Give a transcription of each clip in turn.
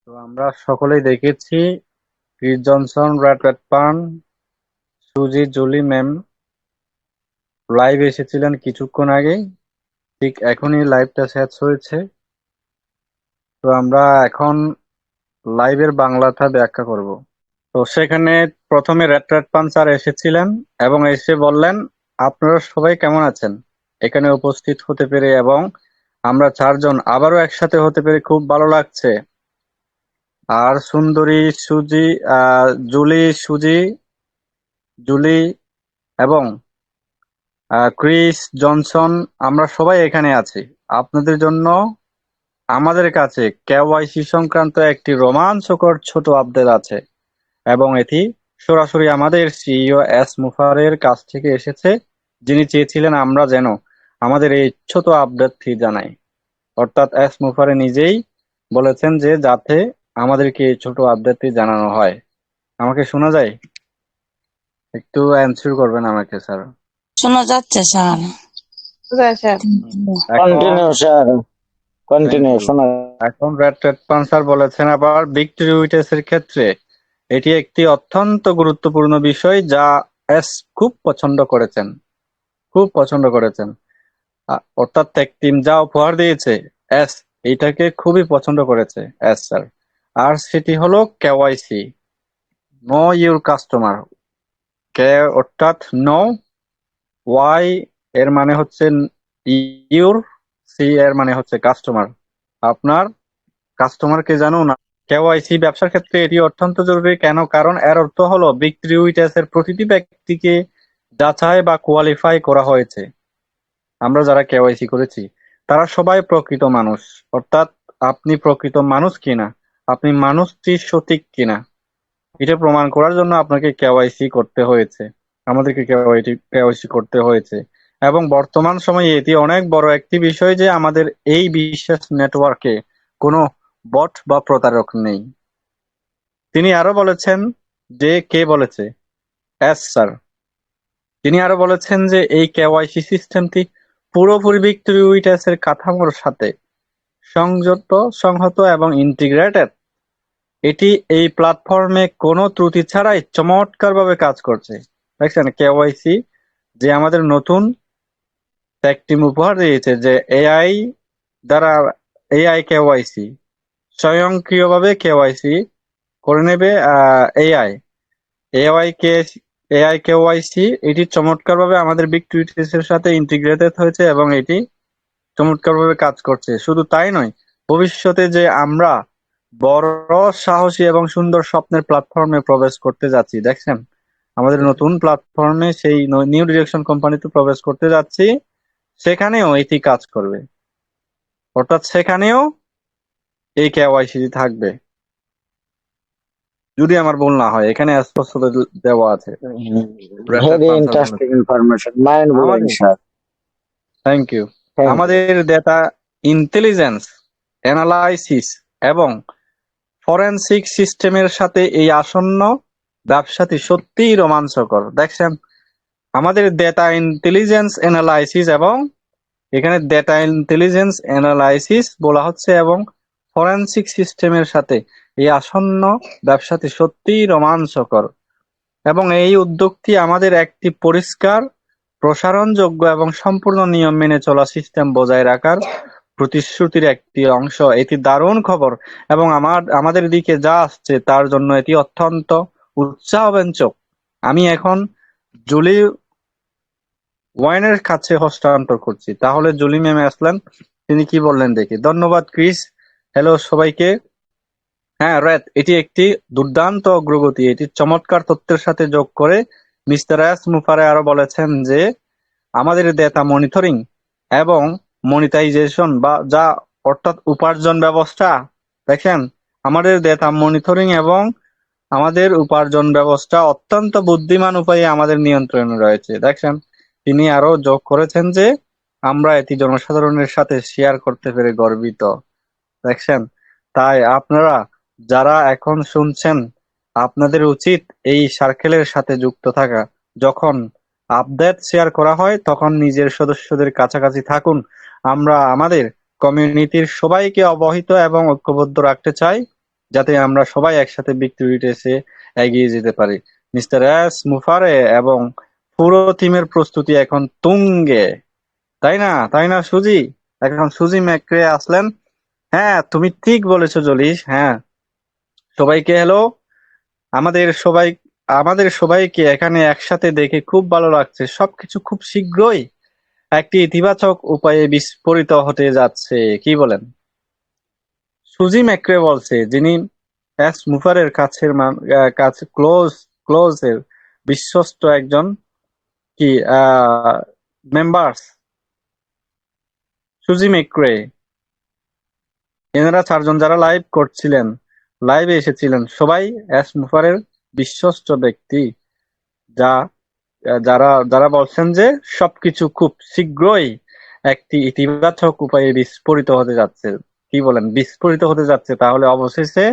তো আমরা সকলেই দেখেছি ক্রিস জনসন, রেড রেডপান, সুজি, জুলি ম্যাম লাইভ এসেছিলেন কিছুক্ষণ আগেই। ঠিক এখনই লাইভটা শেষ হয়েছে। তো আমরা এখন লাইভের বাংলাটা ব্যাখ্যা করব। তো সেখানে প্রথমে রেড রেডপান স্যার এসেছিলেন এবং এসে বললেন, আপনারা সবাই কেমন আছেন? এখানে উপস্থিত হতে পেরে এবং আমরা চারজন আবারও একসাথে হতে পেরে খুব ভালো লাগছে। আর সুন্দরী, সুজি, জুলি, সুজি, জুলি এবং ক্রিস জনসন, আমরা সবাই এখানে আছি আপনাদের জন্য। আমাদের কাছে কেওয়াইসি সংক্রান্ত একটি রোমাঞ্চকর ছোট আপডেট আছে এবং এটি সরাসরি আমাদের সিইও এস মুফারের কাছ থেকে এসেছে, যিনি চেয়েছিলেন আমরা যেন আমাদের এই ছোট আপডেটটি জানাই। অর্থাৎ এস মুফারে নিজেই বলেছেন যে যাতে আমাদেরকে এই ছোট আপডেটটি জানানো হয়। আমাকে শোনা যায়? একটু অ্যানসার করবেন আমাকে স্যার। শোনা যাচ্ছে স্যার। এখন continue sir, Thank continue you. শোনা। এখন রেড রেডপান স্যার বলেছেন আবার ভিক্টরি উইটেসের ক্ষেত্রে এটি একটি অত্যন্ত গুরুত্বপূর্ণ বিষয় যা এস খুব পছন্দ করেছেন, খুব পছন্দ করেছেন। অর্থাৎ টেক টিম যা উপহার দিয়েছে এস এইটাকে খুবই পছন্দ করেছে এস স্যার। আর সেটি হলো কেওয়াইসি, নো ইউর কাস্টমার। কে অর্থাৎ নো, ওয়াই এর মানে হচ্ছে ইউর, সি এর মানে হচ্ছে কাস্টমার। আপনার কাস্টমারকে জানুন। কেওয়াইসি ব্যবসার ক্ষেত্রে এটি অত্যন্ত জরুরি। কেন? কারণ এর অর্থ হলো ভিক্টরি উইটেসের প্রতিটি ব্যক্তিকে যাচাই বা কোয়ালিফাই করা হয়েছে। আমরা যারা কেওয়াইসি করেছি তারা সবাই প্রকৃত মানুষ। অর্থাৎ আপনি প্রকৃত মানুষ কিনা, আপনি মানুষটি সঠিক কিনা, এটা প্রমাণ করার জন্য আপনাকে কেওয়াইসি করতে হয়েছে, আমাদেরকে কেওয়াইসি করতে হয়েছে। এবং বর্তমান সময়ে এটি অনেক বড় একটি বিষয় যে আমাদের এই বিশেষ নেটওয়ার্কে কোনো বট বা প্রতারক নেই। তিনি আরো বলেছেন যে, কে বলেছে? S sir. তিনি আরো বলেছেন যে এই কেওয়াইসি সিস্টেমটি পুরোপুরি ভিক্টরি উইটেসের কাঠামোর সাথে সংহত এবং ইন্টিগ্রেটেড। এটি এই প্ল্যাটফর্মে কোনো ত্রুটি ছাড়াই চমৎকারভাবে কাজ করছে। দেখছেন কেওয়াইসি যে আমাদের নতুন টেক টিম উপহার দিয়েছে, যে এআই দ্বারা এআই কেওয়াইসি স্বয়ংক্রিয়ভাবে কেওয়াইসি করে নেবে। এআই এআই কে এআই কেওয়াইসি এটি চমৎকারভাবে আমাদের বিগ টুইটের সাথে ইন্টিগ্রেটেড হয়েছে এবং এটি চমৎকারভাবে কাজ করছে। শুধু তাই নয়, ভবিষ্যতে যে আমরা বড়, সাহসী এবং সুন্দর স্বপ্নের প্ল্যাটফর্মে প্রবেশ করতে যাচ্ছি, দেখছেন আমাদের নতুন প্ল্যাটফর্মে সেই নিউ ডিরেকশন কোম্পানিতে প্রবেশ করতে যাচ্ছি, সেখানেও এটি কাজ করবে। অর্থাৎ সেখানেও এই কেওয়াইসি থাকবে, যদি আমার ভুল না হয়। এখানে স্পষ্ট দেওয়া আছে। Very interesting information, mind blowing sir. Thank you. আমাদের ডেটা ইন্টেলিজেন্স, অ্যানালাইসিস এবং ফরেনসিক সিস্টেমের সাথে এই আসন্ন ব্যবসাটি সত্যিই রোমাঞ্চকর। দেখছেন আমাদের ডেটা ইন্টেলিজেন্স অ্যানালাইসিস এবং এখানে ডেটা ইন্টেলিজেন্স অ্যানালাইসিস বলা হচ্ছে এবং ফরেনসিক সিস্টেমের সাথে এই আসন্ন ব্যবসাটি সত্যিই রোমাঞ্চকর। এবং এই উদ্যোগটি আমাদের একটি পরিষ্কার, প্রসারণযোগ্য এবং সম্পূর্ণ নিয়ম মেনে চলা সিস্টেম বজায় রাখার প্রতিশ্রুতির একটি অংশ। এটি দারুণ খবর এবং আমাদের দিকে যা আসছে তার জন্য এটি অত্যন্ত উৎসাহব্যঞ্জক। আমি এখন জুলি ওয়াইনের কাছে হস্তান্তর করছি। তাহলে জুলি ম্যাম আসলেন, তিনি কি বললেন দেখি। ধন্যবাদ ক্রিস। হ্যালো সবাইকে। হ্যাঁ রেড, এটি একটি দুর্দান্ত অগ্রগতি। এটি চমৎকার তথ্যের সাথে যোগ করে মিস্টার এস মুফারে আরো বলেছেন যে আমাদের ডেটা মনিটরিং এবং মনিটাইজেশন বা যা অর্থাৎ উপার্জন ব্যবস্থা, দেখেন আমাদের ডেটা মনিটরিং এবং আমাদের উপার্জন ব্যবস্থা অত্যন্ত বুদ্ধিমান উপায়ে আমাদের নিয়ন্ত্রণে রয়েছে। দেখেন তিনি আরো যোগ করেছেন যে আমরা এটি জনসাধারণের সাথে শেয়ার করতে পেরে গর্বিত। দেখছেন, তাই আপনারা যারা এখন শুনছেন আপনাদের উচিত এই সার্কেলের সাথে যুক্ত থাকা। যখন আপডেট শেয়ার করা হয় তখন নিজের সদস্যদের কাছাকাছি থাকুন। আমরা আমাদের কমিউনিটির সবাইকে অবহিত এবং ঐক্যবদ্ধ রাখতে চাই যাতে আমরা সবাই একসাথে ভিক্টোরি রেসে এগিয়ে যেতে পারি। মিস্টার এস মুফারে এবং পুরো টিমের প্রস্তুতি এখন তুঙ্গে, তাই না সুজি? এখন সুজি ম্যাক্রে আসলেন। হ্যাঁ, তুমি ঠিক বলেছো জলিস। হ্যাঁ, সবাইকে হ্যালো। আমাদের সবাই আমাদের সবাইকে এখানে একসাথে দেখে খুব ভালো লাগছে। সবকিছু খুব শীঘ্রই একটি ইতিবাচক উপায়ে বিস্ফোরিত হতে যাচ্ছে, কি বলেন? সুজি ম্যাক্রে বলছে, যিনি এস মুফারের কাছে ক্লোজ এর বিশ্বস্ত একজন কি মেম্বার্স। সুজি ম্যাক্রে, এনারা চারজন যারা লাইভে এসেছিলেন, সবাই এস মুফারের বিশ্বস্ত ব্যক্তি, যা যারা যারা বলছেন যে সবকিছু খুব শীঘ্রই একটি ইতিবাচক উপায়ে বিস্ফোরিত হতে যাচ্ছে। কি বলেন? বিস্ফোরিত হতে যাচ্ছে, তাহলে অবশেষে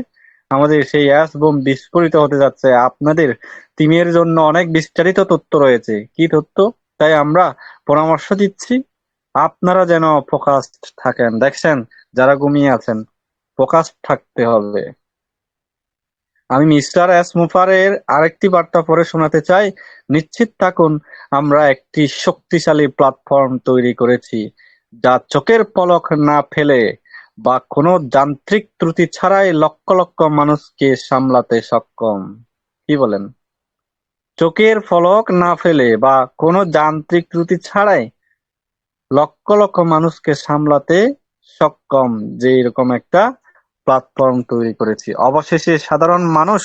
আমাদের সেই অ্যাস বোম বিস্ফোরিত হতে যাচ্ছে। আপনাদের টিমের জন্য অনেক বিস্তারিত তথ্য রয়েছে। কি তথ্য? তাই আমরা পরামর্শ দিচ্ছি, আপনারা যেন ফোকাসড থাকেন। দেখছেন, যারা ঘুমিয়ে আছেন, ফোকাসড থাকতে হবে। আমি মিস্টার এস মুফারের আরেকটি বার্তা পড়ে শোনাতে চাই। নিশ্চিত থাকুন, আমরা একটি শক্তিশালী প্ল্যাটফর্ম তৈরি করেছি, যা চোখের পলক না ফেলে বা কোনো যান্ত্রিক ত্রুটি ছাড়াই লক্ষ লক্ষ মানুষকে সামলাতে সক্ষম। কি বলেন? চোখের পলক না ফেলে বা কোনো যান্ত্রিক ত্রুটি ছাড়াই লক্ষ লক্ষ মানুষকে সামলাতে সক্ষম, যে এরকম একটা প্ল্যাটফর্ম তৈরি করেছি। অবশেষে সাধারণ মানুষ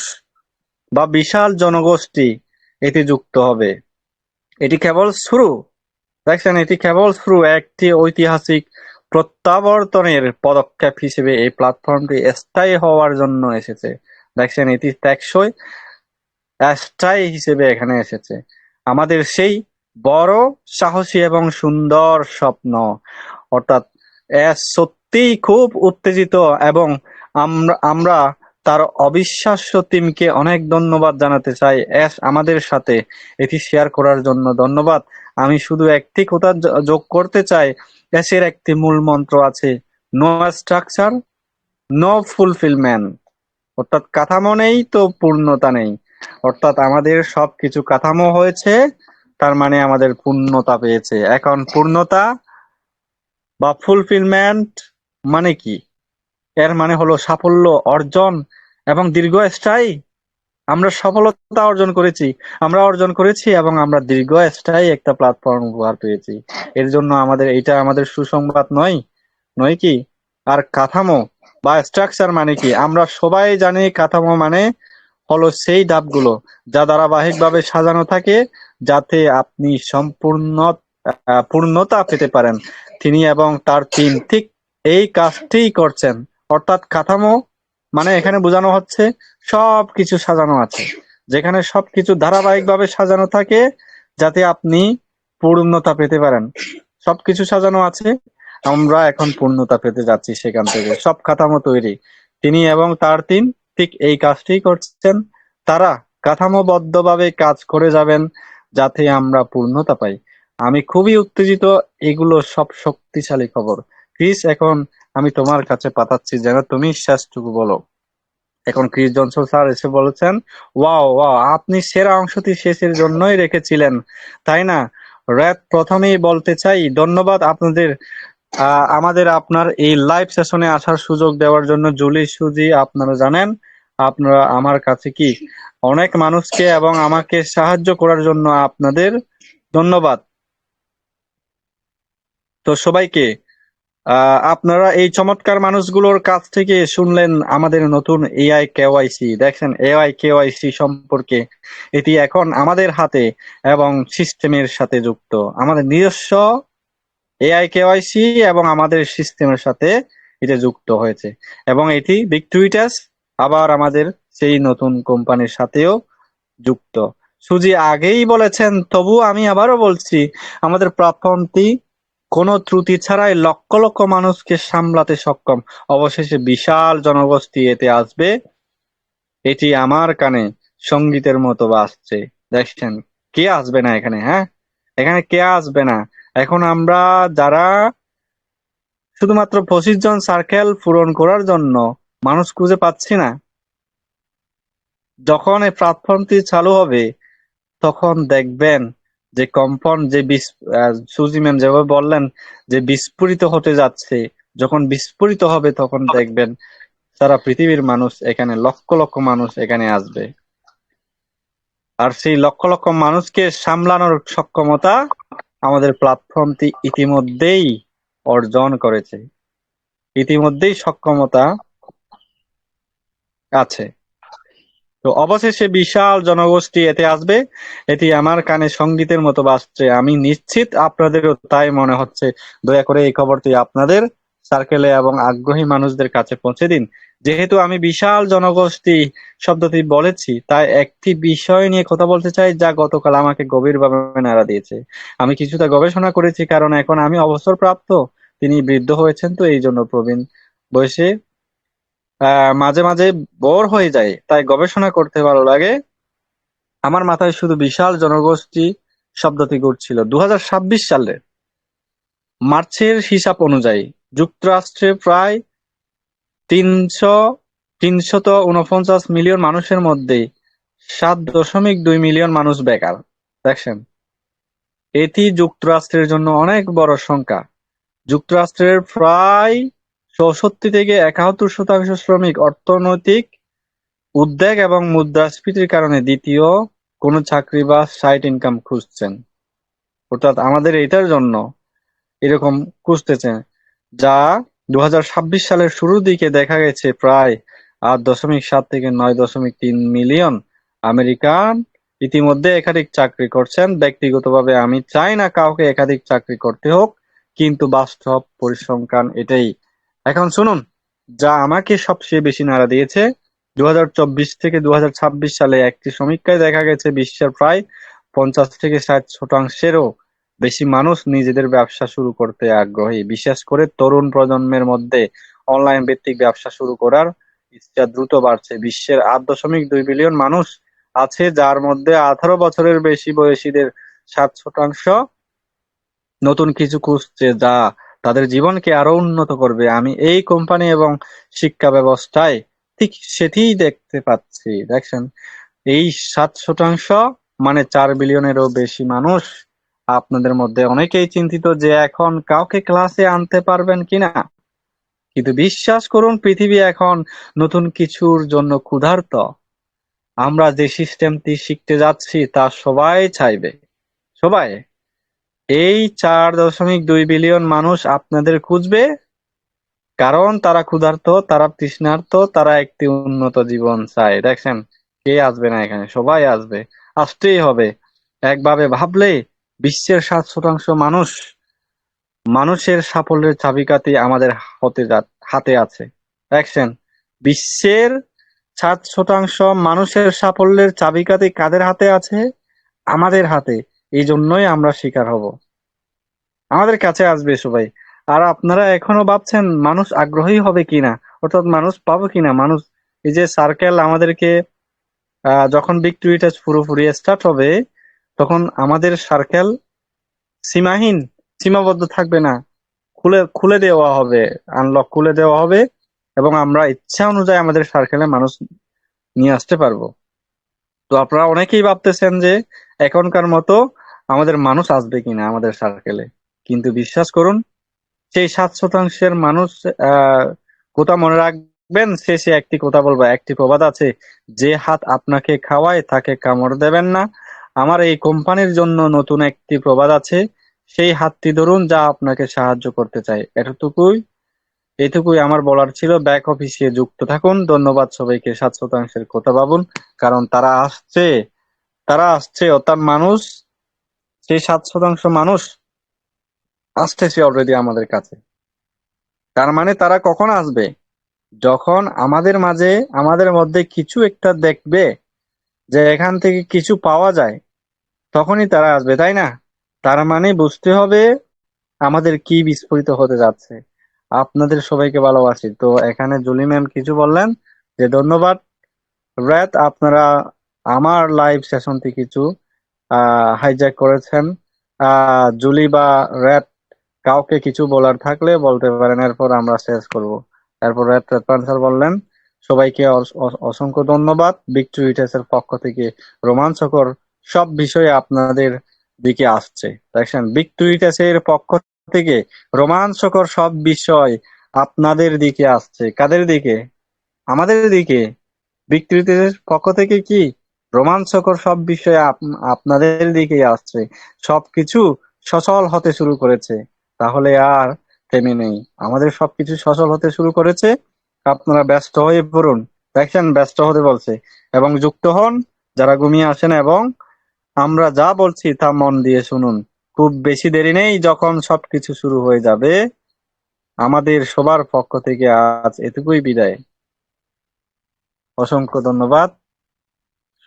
বা বিশাল জনগোষ্ঠী এতে যুক্ত হবে। এটি কেবল শুরু। দেখছেন, এটি কেবল শুরু। একটি ঐতিহাসিক প্রত্যাবর্তনের পদক্ষেপ হিসেবে এই প্ল্যাটফর্মটি স্থায়ী হওয়ার জন্য এসেছে। দেখছেন, এটি টেকসই স্থায়ী হিসেবে এখানে এসেছে। আমাদের সেই বড়, সাহসী এবং সুন্দর স্বপ্ন, অর্থাৎ সত্যিই খুব উত্তেজিত, এবং আমরা তার অবিশ্বাস্য টিমকে অনেক ধন্যবাদ জানাতে চাই। আমাদের সাথে এটি শেয়ার করার জন্য ধন্যবাদ। আমি শুধু একটি কথা যোগ করতে চাই, এর একটি মূল মন্ত্র আছে, নো স্ট্রাকচার, নো ফুলফিলমেন্ট। অর্থাৎ কাঠামো নেই তো পূর্ণতা নেই। অর্থাৎ আমাদের সবকিছু কাঠামো হয়েছে, তার মানে আমাদের পূর্ণতা পেয়েছে। এখন পূর্ণতা বা ফুলফিলমেন্ট মানে কি? এর মানে হলো সাফল্য অর্জন এবং দীর্ঘস্থায়ী। আমরা সফলতা অর্জন করেছি এবং আমরা দীর্ঘস্থায়ী একটা প্ল্যাটফর্ম উপহার পেয়েছি। এর জন্য এটা আমাদের সুসংবাদ নয়, নয় কি? আর কাঠামো বা স্ট্রাকচার মানে কি? আমরা সবাই জানি কাঠামো মানে হলো সেই ধাপগুলো যা ধারাবাহিকভাবে সাজানো থাকে, যাতে আপনি পূর্ণতা পেতে পারেন। তিনি এবং তার টিম ঠিক এই কাজটিই করছেন। অর্থাৎ কাঠামো মানে এখানে বোঝানো হচ্ছে সবকিছু সাজানো আছে, যেখানে সবকিছু ধারাবাহিকভাবে সাজানো থাকে, যাতে আপনি পূর্ণতা পেতে পারেন। সবকিছু সাজানো আছে, আমরা এখন পূর্ণতা পেতে যাচ্ছি সেখান থেকে। সব কাঠামো তৈরি। তিনি এবং তার টিম ঠিক এই কাজটি করছেন। তারা কাঠামোবদ্ধভাবে কাজ করে যাবেন, যাতে আমরা পূর্ণতা পাই। আমি খুবই উত্তেজিত। এগুলো সব শক্তিশালী খবর। ক্রিস, এখন আমি তোমার কাছে পাঠাচ্ছি, যেন তুমি শেষটুকু বলো। এখন ক্রিস জনসন স্যার এসে বলেছেন, ওয়াও ওয়াও, আপনি সেরা অংশটি শেষের জন্যই রেখেছিলেন, তাই না? র্যাপ, প্রথমেই বলতে চাই ধন্যবাদ আমাদের আপনার এই লাইভ সেশনে আসার সুযোগ দেওয়ার জন্য। জুলি, সুজি, আপনারা জানেন, আপনারা আমার কাছে কি অনেক মানুষকে এবং আমাকে সাহায্য করার জন্য আপনাদের ধন্যবাদ। তো সবাইকে আপনারা এই চমৎকার মানুষগুলোর কাছ থেকে শুনলেন আমাদের নতুন এআই কেওয়াইসি। দেখছেন, এআই কেওয়াইসি সম্পর্কে, এটি এখন আমাদের হাতে এবং সিস্টেমের সাথে যুক্ত। আমাদের নিজস্ব এআই কেওয়াইসি এবং আমাদের সিস্টেমের সাথে এটা যুক্ত হয়েছে, এবং এটি ভিক্টোরিটাস আবার আমাদের সেই নতুন কোম্পানির সাথেও যুক্ত। সুজি আগেই বলেছেন, তবু আমি আবারও বলছি, আমাদের প্ল্যাটফর্মটি কোনো ত্রুটি ছাড়াই লক্ষ লক্ষ মানুষকে সামলাতে সক্ষম। অবশেষে বিশাল জনগোষ্ঠী এতে আসবে। এটি আমার কানে সঙ্গীতের মতো বাজছে। দেখছেন, কে আসবে না এখানে? হ্যাঁ, এখানে কে আসবে না? এখন আমরা যারা শুধুমাত্র 25 জন সার্কেল পূরণ করার জন্য মানুষ খুঁজে পাচ্ছি না। যখন এই প্ল্যাটফর্মটি চালু হবে তখন দেখবেন যে কম্পন যে সুজি ম্যাম যেভাবে বললেন যে বিস্ফোরিত হতে যাচ্ছে, যখন বিস্ফোরিত হবে তখন দেখবেন সারা পৃথিবীর মানুষ এখানে, লক্ষ লক্ষ মানুষ এখানে আসবে। আর সেই লক্ষ লক্ষ মানুষকে সামলানোর সক্ষমতা আমাদের প্ল্যাটফর্মটি ইতিমধ্যেই অর্জন করেছে, ইতিমধ্যেই সক্ষমতা আছে। তো অবশেষে বিশাল জনগোষ্ঠী এতে আসবে, এটি আমার কানে সঙ্গীতের মতো বাজছে। আমি নিশ্চিত আপনাদেরও তাই মনে হচ্ছে। দয়া করে এই খবরটি আপনাদের সার্কেলে এবং আগ্রহী মানুষদের কাছে পৌঁছে দিন। যেহেতু আমি বিশাল জনগোষ্ঠী শব্দটি বলেছি, তাই একটি বিষয় নিয়ে কথা বলতে চাই যা গতকাল আমাকে গভীরভাবে নাড়া দিয়েছে। আমি কিছুটা গবেষণা করেছি, কারণ এখন আমি অবসরপ্রাপ্ত। তিনি বৃদ্ধ হয়েছেন, তো এই জন্য প্রবীণ বয়সে মাঝে মাঝে বোর হয়ে যায়, তাই গবেষণা করতে ভালো লাগে। আমার মাথায় শুধু বিশাল জনগোষ্ঠী শব্দটি ঘুরছিল। 2026 সালে মার্চের হিসাব অনুযায়ী যুক্তরাষ্ট্রে প্রায় 349 মিলিয়ন মানুষের মধ্যে 7.2 মিলিয়ন মানুষ বেকার। দেখছেন, এটি যুক্তরাষ্ট্রের জন্য অনেক বড় সংখ্যা। যুক্তরাষ্ট্রের প্রায় 64 থেকে 71% শ্রমিক অর্থনৈতিক উদ্বেগ এবং মুদ্রাস্ফীতির কারণে দ্বিতীয় কোনো চাকরি বা সাইড ইনকাম খুঁজছেন। অর্থাৎ আমাদের এটার জন্য এরকম খুঁজতেছেন, যা 2026 সালের শুরুর দিকে দেখা গেছে প্রায় 8.7 থেকে 9.3 মিলিয়ন আমেরিকান ইতিমধ্যে একাধিক চাকরি করছেন। ব্যক্তিগতভাবে আমি চাই না কাউকে একাধিক চাকরি করতে হোক, কিন্তু বাস্তব পরিসংখ্যান এটাই। এখন শুনুন, যা আমাকে সবচেয়ে বেশি নাড়া দিয়েছে। 2024 থেকে 2026 সালে একটি সমীক্ষায় দেখা গেছে বিশ্বের প্রায় 50 থেকে 60%-এরও বেশি মানুষ নিজেদের ব্যবসা শুরু করতে আগ্রহী। বিশেষ করে তরুণ প্রজন্মের মধ্যে অনলাইন ভিত্তিক ব্যবসা শুরু করার ইচ্ছা দ্রুত বাড়ছে। বিশ্বের 8.2 বিলিয়ন মানুষ আছে, যার মধ্যে 18 বছরের বেশি বয়সীদের 7% নতুন কিছু খুঁজছে যা তাদের জীবনকে আরো উন্নত করবে। আমি এই কোম্পানি এবং শিক্ষা ব্যবস্থায় ঠিক সেটিই দেখতে পাচ্ছি। দেখছেন, এই 7% মানে 4 বিলিয়নেরও বেশি মানুষ। আপনাদের মধ্যে অনেকেই চিন্তিত যে এখন কাউকে ক্লাসে আনতে পারবেন কিনা, কিন্তু বিশ্বাস করুন, পৃথিবী এখন নতুন কিছুর জন্য ক্ষুধার্ত। আমরা যে সিস্টেমটি শিখতে যাচ্ছি তা সবাই চাইবে, সবাই। এই 4.2 বিলিয়ন মানুষ আপনাদের খুঁজবে, কারণ তারা ক্ষুধার্ত, তারা তৃষ্ণার্ত, তারা একটি উন্নত জীবন চায়। দেখছেন, কে আসবে না এখানে? সবাই আসবে, আসতেই হবে। একভাবে ভাবলে বিশ্বের 7% মানুষের সাফল্যের চাবিকাঠি আমাদের হাতে আছে। দেখছেন, বিশ্বের 7% মানুষের সাফল্যের চাবিকাঠি কাদের হাতে আছে? আমাদের হাতে। এই জন্যই আমরা শিকার হব, আমাদের কাছে আসবে সবাই। আর আপনারা এখনো ভাবছেন মানুষ আগ্রহী হবে কিনা, অর্থাৎ মানুষ পাবো কিনা। মানুষ, এই যে সার্কেল আমাদেরকে যখন ভিক্টোরি টেস্ট পুরোপুরি স্টার্ট হবে, তখন আমাদের সার্কেল সীমাহীন, সীমাবদ্ধ থাকবে না, খুলে খুলে দেওয়া হবে, আনলক খুলে দেওয়া হবে, এবং আমরা ইচ্ছা অনুযায়ী আমাদের সার্কেলে মানুষ নিয়ে আসতে পারবো। তো আপনারা অনেকেই ভাবতেছেন যে এখনকার মতো আমাদের মানুষ আসবে কিনা আমাদের সার্কেলে, কিন্তু বিশ্বাস করুন, সেই 7% মানুষ কথা মনে রাখবেন। শেষে একটি কথা বলবো, একটি প্রবাদ আছে, যে হাত আপনাকে খাওয়ায় তাকে কামড় দেবেন না। আমার এই কোম্পানির জন্য নতুন একটি প্রবাদ আছে, সেই হাতটি ধরুন যা আপনাকে সাহায্য করতে চায়। এটুকুই আমার বলার ছিল। ব্যাক অফিসে যুক্ত থাকুন। ধন্যবাদ সবাইকে। 7%-এর কথা ভাবুন, কারণ তারা আসছে, অর্থাৎ মানুষ, সেই 7% মানুষ আসতেছে অলরেডি আমাদের কাছে। তার মানে তারা কখন আসবে? যখন আমাদের মধ্যে কিছু একটা দেখবে যে এখান থেকে কিছু পাওয়া যায়, তখনই তারা আসবে, তাই না? তার মানে বুঝতে হবে আমাদের কি বিস্ফোরিত হতে যাচ্ছে। আপনাদের সবাইকে ভালোবাসি। তো এখানে জুলি ম্যাম কিছু বললেন যে ধন্যবাদ রাত, আপনারা আমার লাইভ সেশনটি কিছু হাইজ্যাক করেছেন। জুলি বা রাত, কাউকে কিছু বলার থাকলে বলতে পারেন, এরপর আমরা শেষ করব। এরপর রাত স্যার বললেন সবাইকে অসংখ্য ধন্যবাদ। ভিক্টোরিটাসের পক্ষ থেকে রোমাঞ্চকর সব বিষয়ে আপনাদের দিকে আসছে। দেখেন, ভিক্টোরিটাসের পক্ষ থেকে রোমাঞ্চকর সব বিষয় আপনাদের দিকে আসছে। কাদের দিকে? আমাদের দিকে। ভিক্টোরিয়াসের পক্ষ থেকে কি রোমাঞ্চকর সব বিষয় আপনাদের দিকেই আসছে। সবকিছু সচল হতে শুরু করেছে। তাহলে আর থেমে নেই, আমাদের সবকিছু সচল হতে শুরু করেছে। আপনারা ব্যস্ত হয়ে পড়ুন। দেখেন, ব্যস্ত হতে বলছে এবং যুক্ত হন যারা ঘুমিয়ে আসেন, এবং আমরা যা বলছি তা মন দিয়ে শুনুন। খুব বেশি দেরি নেই, যখন সবকিছু শুরু হয়ে যাবে। আমাদের সবার পক্ষ থেকে আজ এটুকুই বিদায়। অসংখ্য ধন্যবাদ।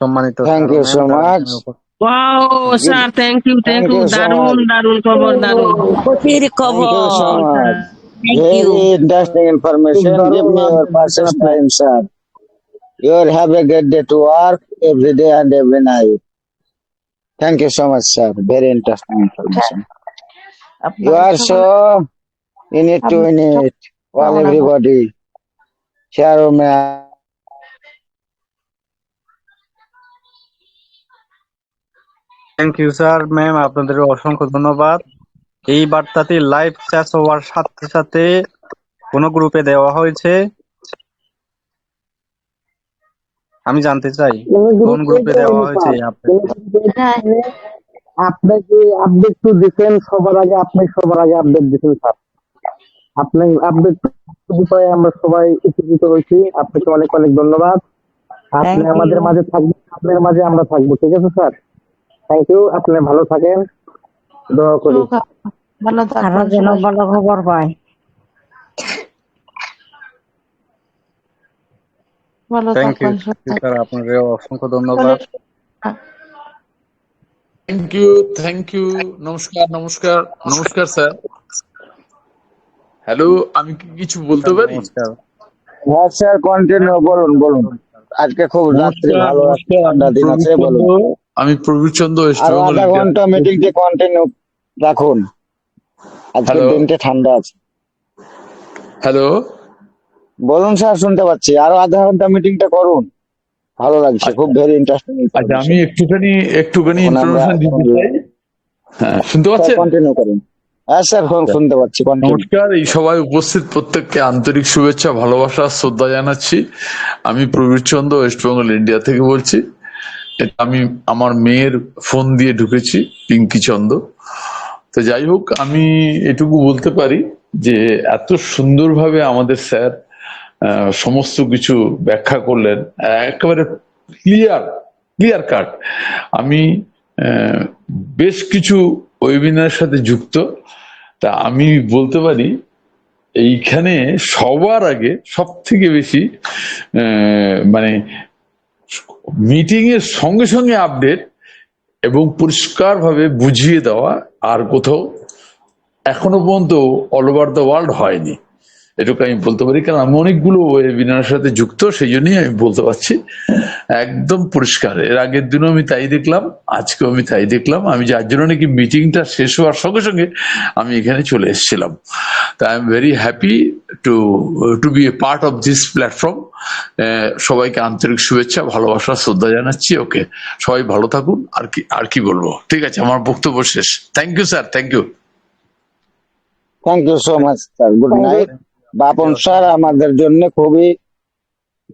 সম্মানিত থ্যাংক স্যার ও ইউ ম্যাম, সো যারা মাচ। এখানে উপস্থিত। Wow sir, thank you thank you so দারুন মাচ। দারুন খবর, দারুন। খুশির থ্যাংক ইউ সো খবর। Much. Thank you. Very interesting information. Give me your precious time, sir. You will have a great day to work every day and every night. Thank you so much, sir. Very interesting information. You are so in it to win it. All everybody. Chairman. Thank you sir, ma'am, আপনাদের অসংখ্য ধন্যবাদ। এই বার্তাটি live শেষ হওয়ার সাথে সাথে কোন গ্রুপে দেওয়া হয়েছে? আমি জানতে চাই কোন গ্রুপে দেওয়া হয়েছে এই আপডেটটা। আপনাকে আপডেট তো দিচ্ছেন সবার আগে, আপনি সবার আগে আপডেট দিচ্ছেন স্যার। আপনি আপডেট বিষয়ে আমরা সবাই উপকৃত হয়েছি। আপনাকে অনেক অনেক ধন্যবাদ। আপনি Thank আমাদের you. মাঝে থাকবেন, আপনার মাঝে আমরা থাকবো। ঠিক আছে স্যার, থ্যাংক ইউ। আপনি ভালো থাকেন, দোয়া করি। ভালো থাকো, যেন ভালো খবর পাই। থ্যাংক ইউ স্যার, আপনাদের অসংখ্য ধন্যবাদ। Thank you. নমস্কার, নমস্কার, নমস্কার স্যার। হ্যালো, আমি কি কিছু বলতে স্যার, পারি? নমস্কার। হ্যাঁ স্যার, কন্টিনিউ বলুন বলুন। আজকে খুব রাত্রি নমস্কার, ভালো নমস্কার। ঠান্ডা দিন আছে, বলুন। আমি প্রবীর চন্দ্র ওয়েস্ট আরো বেঙ্গল আধা ঘন্টা মিটিংটি কন্টিনিউ রাখুন। আজকে হ্যালো, দিনটা ঠান্ডা আছে। হ্যালো। বলুন স্যার, শুনতে পাচ্ছি। আরো আধা ঘন্টা মিটিংটা করুন, ভালো লাগছে, খুব ভেরি ইন্টারেস্টিং আচ্ছা, আমি ইনফরমেশন। একটুখানি এখন আমরা ইনফরমেশন দিতে চাই। হ্যাঁ, শুনতে স্যার পাচ্ছেন? কন্টিনিউ করুন। হ্যাঁ স্যার, শুনতে পাচ্ছি, কন্টিনিউ। নমস্কার, এই সভায় উপস্থিত প্রত্যেককে আন্তরিক শুভেচ্ছা, ভালোবাসা, শ্রদ্ধা জানাচ্ছি। আমি প্রবীর চন্দ্র ওয়েস্ট বেঙ্গল ইন্ডিয়া থেকে বলছি। এটা আমি আমার মেয়ের ফোন দিয়ে ঢুকেছি, পিঙ্কি চন্দ্র। তো যাই হোক, আমি এটুকু বলতে পারি যে এত সুন্দরভাবে আমাদের স্যার সমস্ত কিছু ব্যাখ্যা করলেন, একেবারে ক্লিয়ার কাট। আমি বেশ কিছু ওয়েবিনারের সাথে যুক্ত, তা আমি বলতে পারি এইখানে সবার আগে সব থেকে বেশি মানে মিটিং এর সঙ্গে সঙ্গে আপডেট এবং পরিষ্কারভাবে বুঝিয়ে দেওয়া আর কোথাও এখনো পর্যন্ত অল ওভার দ্য ওয়ার্ল্ড হয়নি। এটুকু আমি বলতে পারি, কারণ আমি অনেকগুলো ওয়েবিনারের সাথে যুক্ত, সেই জন্যই আমি বলতে পারছি একদম পরিষ্কার। এর আগের দিনও আমি তাই দেখলাম, আজকেও আমি তাই দেখলাম। আমি যার জন্য নাকি মিটিংটা শেষ হওয়ার সঙ্গে সঙ্গে আমি এখানে চলে এসেছিলাম। তা I am very happy to be a part of this platform. সবাইকে আন্তরিক শুভেচ্ছা, ভালোবাসা, শ্রদ্ধা জানাচ্ছি। ওকে, সবাই ভালো থাকুন। আর কি বলবো? ঠিক আছে, আমার বক্তব্য শেষ। Thank you sir, thank you. Thank you so much sir, good night. Bapan sir আমাদের জন্য খুবই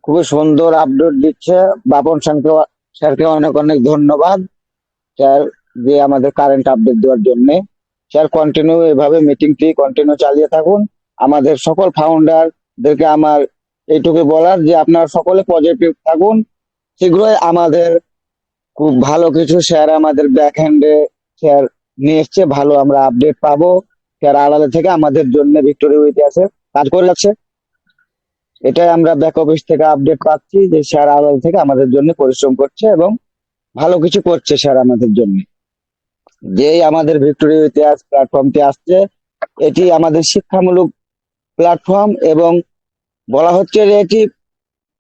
খুবই সুন্দর আপডেট দিচ্ছে। বাপন স্যারকে অনেক অনেক ধন্যবাদ স্যার, যে আমাদের কারেন্ট আপডেট দেওয়ার জন্য। স্যার কন্টিনিউ এভাবে মিটিংটি কন্টিনিউ চালিয়ে থাকুন। আমাদের সকল ফাউন্ডারদেরকে আমার এইটুকু বলার যে আপনারা সকলে পজিটিভ থাকুন। শীঘ্রই আমাদের খুব ভালো কিছু স্যার আমাদের ব্যাক হ্যান্ডে স্যার নিয়ে এসছে, ভালো আমরা আপডেট পাবো। স্যার আড়ালে থেকে আমাদের জন্য ভিক্টোরিয়া ইতিহাসে কাজ করে যাচ্ছে, এটাই আমরা ব্যাক অফিস থেকে আপডেট পাচ্ছি যে স্যার আড়াল থেকে আমাদের জন্য পরিশ্রম করছে এবং ভালো কিছু করছে স্যার আমাদের জন্য। যেই আমাদের ভিক্টোরিয়া ইতিহাস প্ল্যাটফর্মটি আসছে, এটি আমাদের শিক্ষামূলক প্ল্যাটফর্ম এবং বলা হচ্ছে যে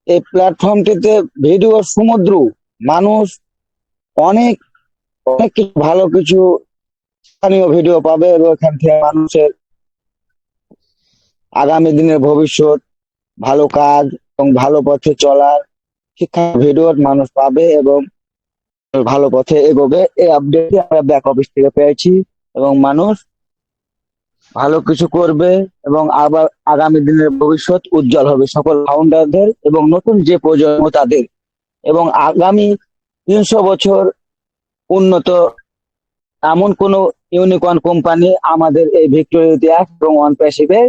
এই প্ল্যাটফর্মটিতে ভিডিও সমুদ্র, মানুষ অনেক অনেক কিছু ভালো কিছু স্থানীয় ভিডিও পাবে এবং এখান থেকে মানুষের আগামী দিনের ভবিষ্যৎ, ভালো কাজ এবং ভালো পথে চলার শিক্ষা ভিডিও মানুষ পাবে এবং ভালো পথে এগোবে। এই আপডেট আমরা ব্যাক অফিস থেকে পেয়েছি এবং মানুষ ভালো কিছু করবে এবং আবার আগামী দিনের ভবিষ্যৎ উজ্জ্বল হবে সকল ফাউন্ডারদের এবং নতুন যে প্রজন্ম তাদের, এবং আগামী 300 বছর উন্নত এমন কোন ইউনিকর্ন কোম্পানি আমাদের এই ভিক্টোরিয়া ইতিহাস এবং ওয়ান প্যাসিভের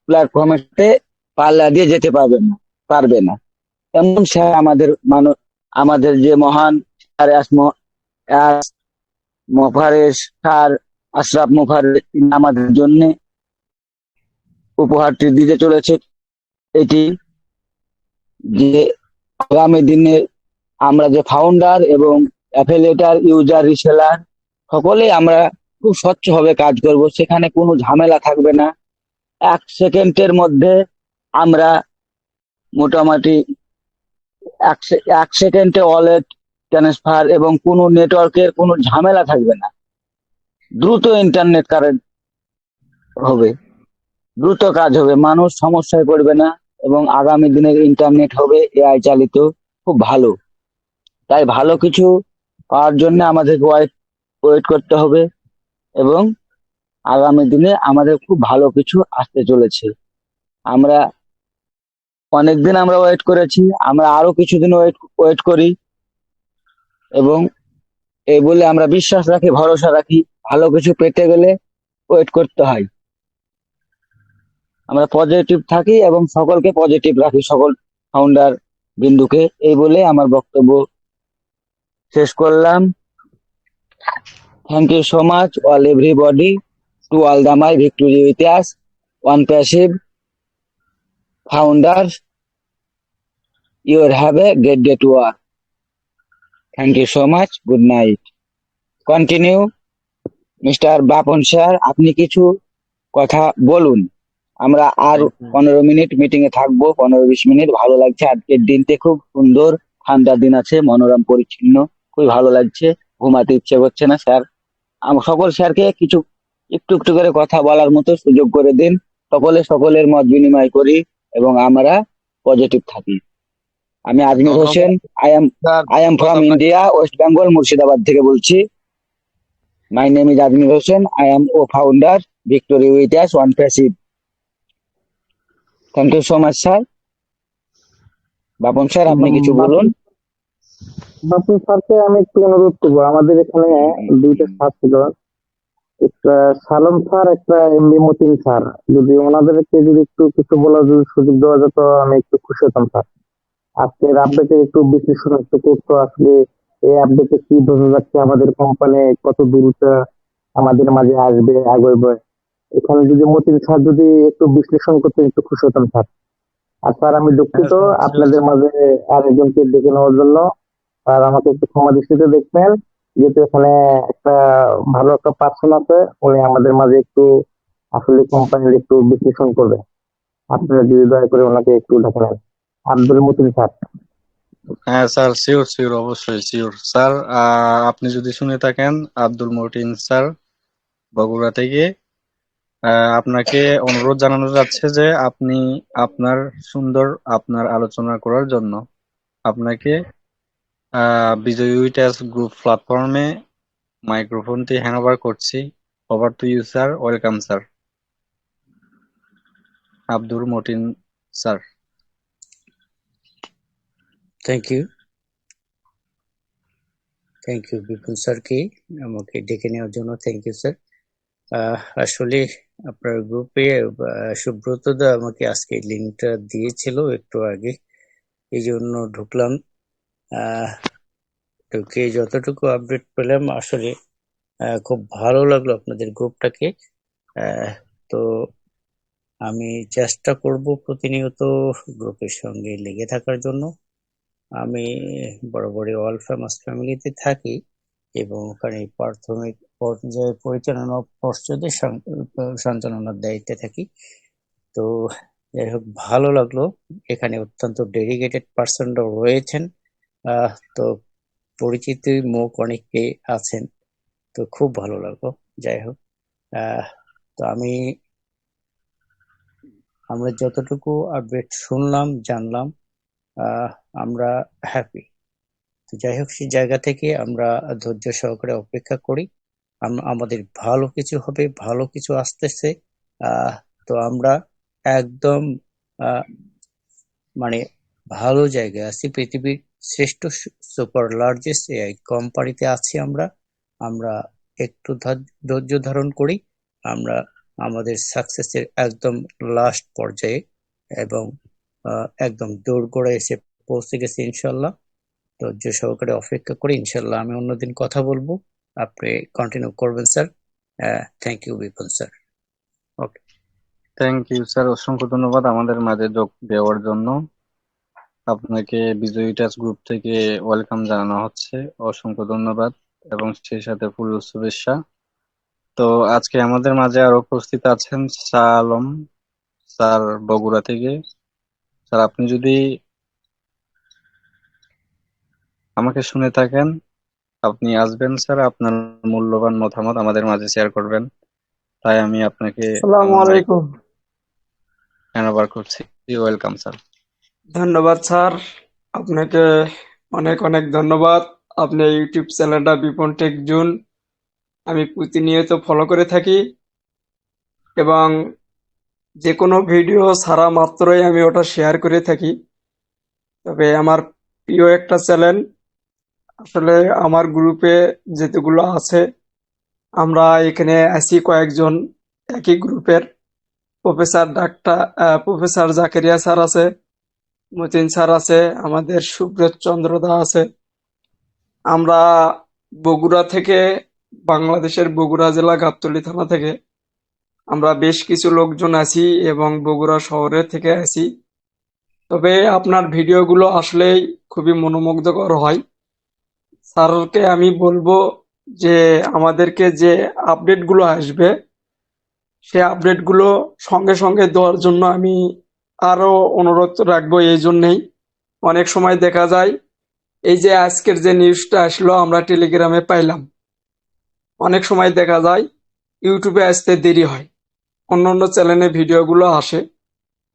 প্ল্যাটফর্মের সাথে পাল্লা দিয়ে যেতে পারবে না। এমন স্যার আমাদের যে মহান স্যার মোফারেশ স্যার আশরাফ মোফারেশ, তিনি আমাদের জন্য উপহারটি দিতে চলেছে। এটি যে আগামী দিনে আমরা যে ফাউন্ডার এবং অ্যাফিলিয়েটার ইউজার রিসেলার সকলেই আমরা খুব স্বচ্ছভাবে কাজ করব, সেখানে কোনো ঝামেলা থাকবে না। 1 সেকেন্ডের মধ্যে আমরা মোটামুটি 1 সেকেন্ডে ওয়ালেট ট্রান্সফার এবং কোনো নেটওয়ার্কের কোনো ঝামেলা থাকবে না। দ্রুত ইন্টারনেট কারেন্ট হবে, দ্রুত কাজ হবে, মানুষ সমস্যায় পড়বে না এবং আগামী দিনের ইন্টারনেট হবে এআই চালিত, খুব ভালো। তাই ভালো কিছু পাওয়ার জন্য আমাদের ওয়েট করতে হবে এবং আগামী দিনে আমাদের খুব ভালো কিছু আসতে চলেছে। আমরা অনেকদিন আমরা ওয়েট করেছি, আমরা আরো কিছুদিন ওয়েট করি এবং এই বলে আমরা বিশ্বাস রাখি, ভরসা রাখি। ভালো কিছু পেতে গেলে ওয়েট করতে হয়। আমরা পজিটিভ থাকি এবং সকলকে পজিটিভ রাখি, সকল ফাউন্ডার বিন্দুকে। এই বলে আমার বক্তব্য শেষ করলাম। Thank you so much all everybody, to all the my Victoria ইতিহাস one passive founder, you have a great day to work. Thank you so much, good night. Continue mister Bapan sir, আপনি কিছু কথা বলুন। আমরা আর 15 মিনিট মিটিং এ থাকবো, 15-20 minute. ভালো লাগছে, আজকের দিনটি খুব সুন্দর, ঠান্ডার দিন আছে, মনোরম পরিচ্ছন্ন, খুবই ভালো লাগছে। ঘুমাতে ইচ্ছে করছে না স্যার। সকল স্যারকে একটু একটু করে কথা বলার মতো সুযোগ করে দিন। সকলের মত বিনিময় করি এবং আমরা পজিটিভ থাকি। আমি Ajmir Hossain, I am from India, West Bengal, Murshidabad থেকে বলছি। My name is Ajmir Hossain, I am ও ফাউন্ডার ভিক্টোরিয়া ইতিহাস one passive. Thank you so much sir. Bapan sir, আপনি কিছু বলুন। বাপন স্যারকে আমি একটু অনুরোধ করবো, আমাদের এখানে দুইটা স্যার ছিল, একটা সালম স্যার, একটা এমডি মতিন স্যার। যদি ওনাদেরকে যদি একটু কিছু বলার যদি সুযোগ দেওয়া যেত, আমি একটু খুশি হতাম স্যার। আজকের আপডেটে একটু বিশ্লেষণ একটু করতো, আসলে এই আপডেটে কি বোঝা যাচ্ছে, আমাদের কোম্পানি কত দ্রুত আমাদের মাঝে আসবে, আগাবে। এখানে যদি মতিন স্যার যদি একটু বিশ্লেষণ করতে একটু খুশি হতাম স্যার। আর স্যার আমি দুঃখিত আপনাদের মাঝে আরেকজনকে ডেকে নেওয়ার জন্য। আর আমাকে একটু ক্ষমা দৃষ্টিতে দেখবেন, যেহেতু এখানে একটা ভালো একটা পার্সন আছে, উনি আমাদের মাঝে একটু আসলে কোম্পানির একটু বিশ্লেষণ করবে। আপনারা যদি দয়া করে ওনাকে একটু ডেকে নেন। আব্দুল মতিন স্যার। হ্যাঁ স্যার, শিওর অবশ্যই শিওর স্যার। আপনি যদি শুনে থাকেন, আব্দুল মতিন স্যার বগুড়া থেকে আপনাকে অনুরোধ জানানো যাচ্ছে যে আপনি আপনার আলোচনা করার জন্য আপনাকে বিজয় উইটাস গ্রুপ প্ল্যাটফর্মে মাইক্রোফোনটি হ্যান্ড ওভার করছি। Over to you sir, welcome sir. Abdul Motin sir. Thank you Bipul স্যারকে আমাকে ডেকে নেওয়ার জন্য। Thank you sir. আসলে আপনার গ্রুপে সুব্রত দা আমাকে আজকে লিঙ্কটা দিয়েছিল একটু আগে, এই জন্য ঢুকলাম। ঢুকে যতটুকু আপডেট পেলাম, আসলে খুব ভালো লাগলো আপনাদের গ্রুপটাকে। তো আমি চেষ্টা করব প্রতিনিয়ত গ্রুপের সঙ্গে লেগে থাকার জন্য। আমি বরাবরই অল ফেমাস ফ্যামিলিতে থাকি এবং ওখানে প্রাথমিক পর্যায়ে পরিচালনা পর্ষদের সঞ্চালনার দায়িত্বে থাকি। তো যাই হোক, ভালো লাগলো, এখানে অত্যন্ত ডেডিকেটেড পার্সনরাও রয়েছেন। তো পরিচিত মুখ অনেকে আছেন, তো খুব ভালো লাগলো। যাই হোক, তো আমি আমরা যতটুকু আপডেট শুনলাম জানলাম আমরা হ্যাপি। তো যাই হোক, সেই জায়গা থেকে আমরা ধৈর্য সহকারে অপেক্ষা করি। আমাদের ভালো কিছু হবে, ভালো কিছু আসতেছে। আহ তো আমরা একদম আহ মানে ভালো জায়গায় আছি, পৃথিবীর শ্রেষ্ঠ সুপার লার্জেস্ট এআই কোম্পানিতে আছি আমরা। আমরা একটু ধৈর্য ধারণ করি। আমরা আমাদের সাকসেসের একদম লাস্ট পর্যায়ে এবং একদম দোরগোড়ায় এসে পৌঁছে গেছি ইনশাল্লাহ। ধৈর্য সহকারে অপেক্ষা করি, ইনশাল্লাহ আমি অন্যদিন কথা বলবো। আপনি কন্টিনিউ করবেন sir. Thank you Bipul sir. Okay. Thank you sir, অসংখ্য ধন্যবাদ আমাদের মাঝে যোগ দেওয়ার জন্য। আপনাকে বিজয়ী টাচ গ্রুপ থেকে ওয়েলকাম জানানো হচ্ছে, অসংখ্য ধন্যবাদ এবং সেই সাথে ফুল শুভেচ্ছা। তো আজকে আমাদের মাঝে আরো উপস্থিত আছেন শাহ আলম স্যার, বগুড়া থেকে। স্যার, আপনি যদি আমাকে শুনে থাকেন, আপনি আসবেন স্যার, আপনার মূল্যবান মতামত আমাদের মাঝে শেয়ার করবেন। তাই আমি আপনাকে আসসালামু আমার মাইক আলাইকুম। হ্যান্ড ওভার করছি। Welcome sir. ধন্যবাদ স্যার, আপনাকে অনেক অনেক ধন্যবাদ। আপনি ইউটিউব চ্যানেলটা বিপন টেক জোন আমি প্রতিনিয়ত ফলো করে থাকি এবং যে কোনো ভিডিও ছাড়া মাত্রই আমি ওটা শেয়ার করে থাকি। তবে আমার প্রিয় একটা চ্যানেল, আসলে আমার গ্রুপে যেগুলো আছে, আমরা এখানে আছি কয়েকজন একই গ্রুপের। প্রফেসর জাকেরিয়া স্যার আছে, মতিন স্যার আছে, আমাদের সুব্রত চন্দ্র দা আছে। আমরা বগুড়া থেকে, বাংলাদেশের বগুড়া জেলা গাবতলী থানা থেকে আমরা বেশ কিছু লোকজন আছি এবং বগুড়া শহরে থেকে আছি। তবে আপনার ভিডিওগুলো আসলেই খুবই মনোমুগ্ধকর হয়। স্যারকে আমি বলবো যে আমাদেরকে যে আপডেটগুলো আসবে সে আপডেটগুলো সঙ্গে সঙ্গে দেওয়ার জন্য আমি আরো অনুরোধ রাখবো। এই জন্যেই অনেক সময় দেখা যায় এই যে আজকের যে নিউজটা আসলো আমরা টেলিগ্রামে পাইলাম, অনেক সময় দেখা যায় ইউটিউবে আসতে দেরি হয়, অন্য চ্যানেলে ভিডিওগুলো আসে।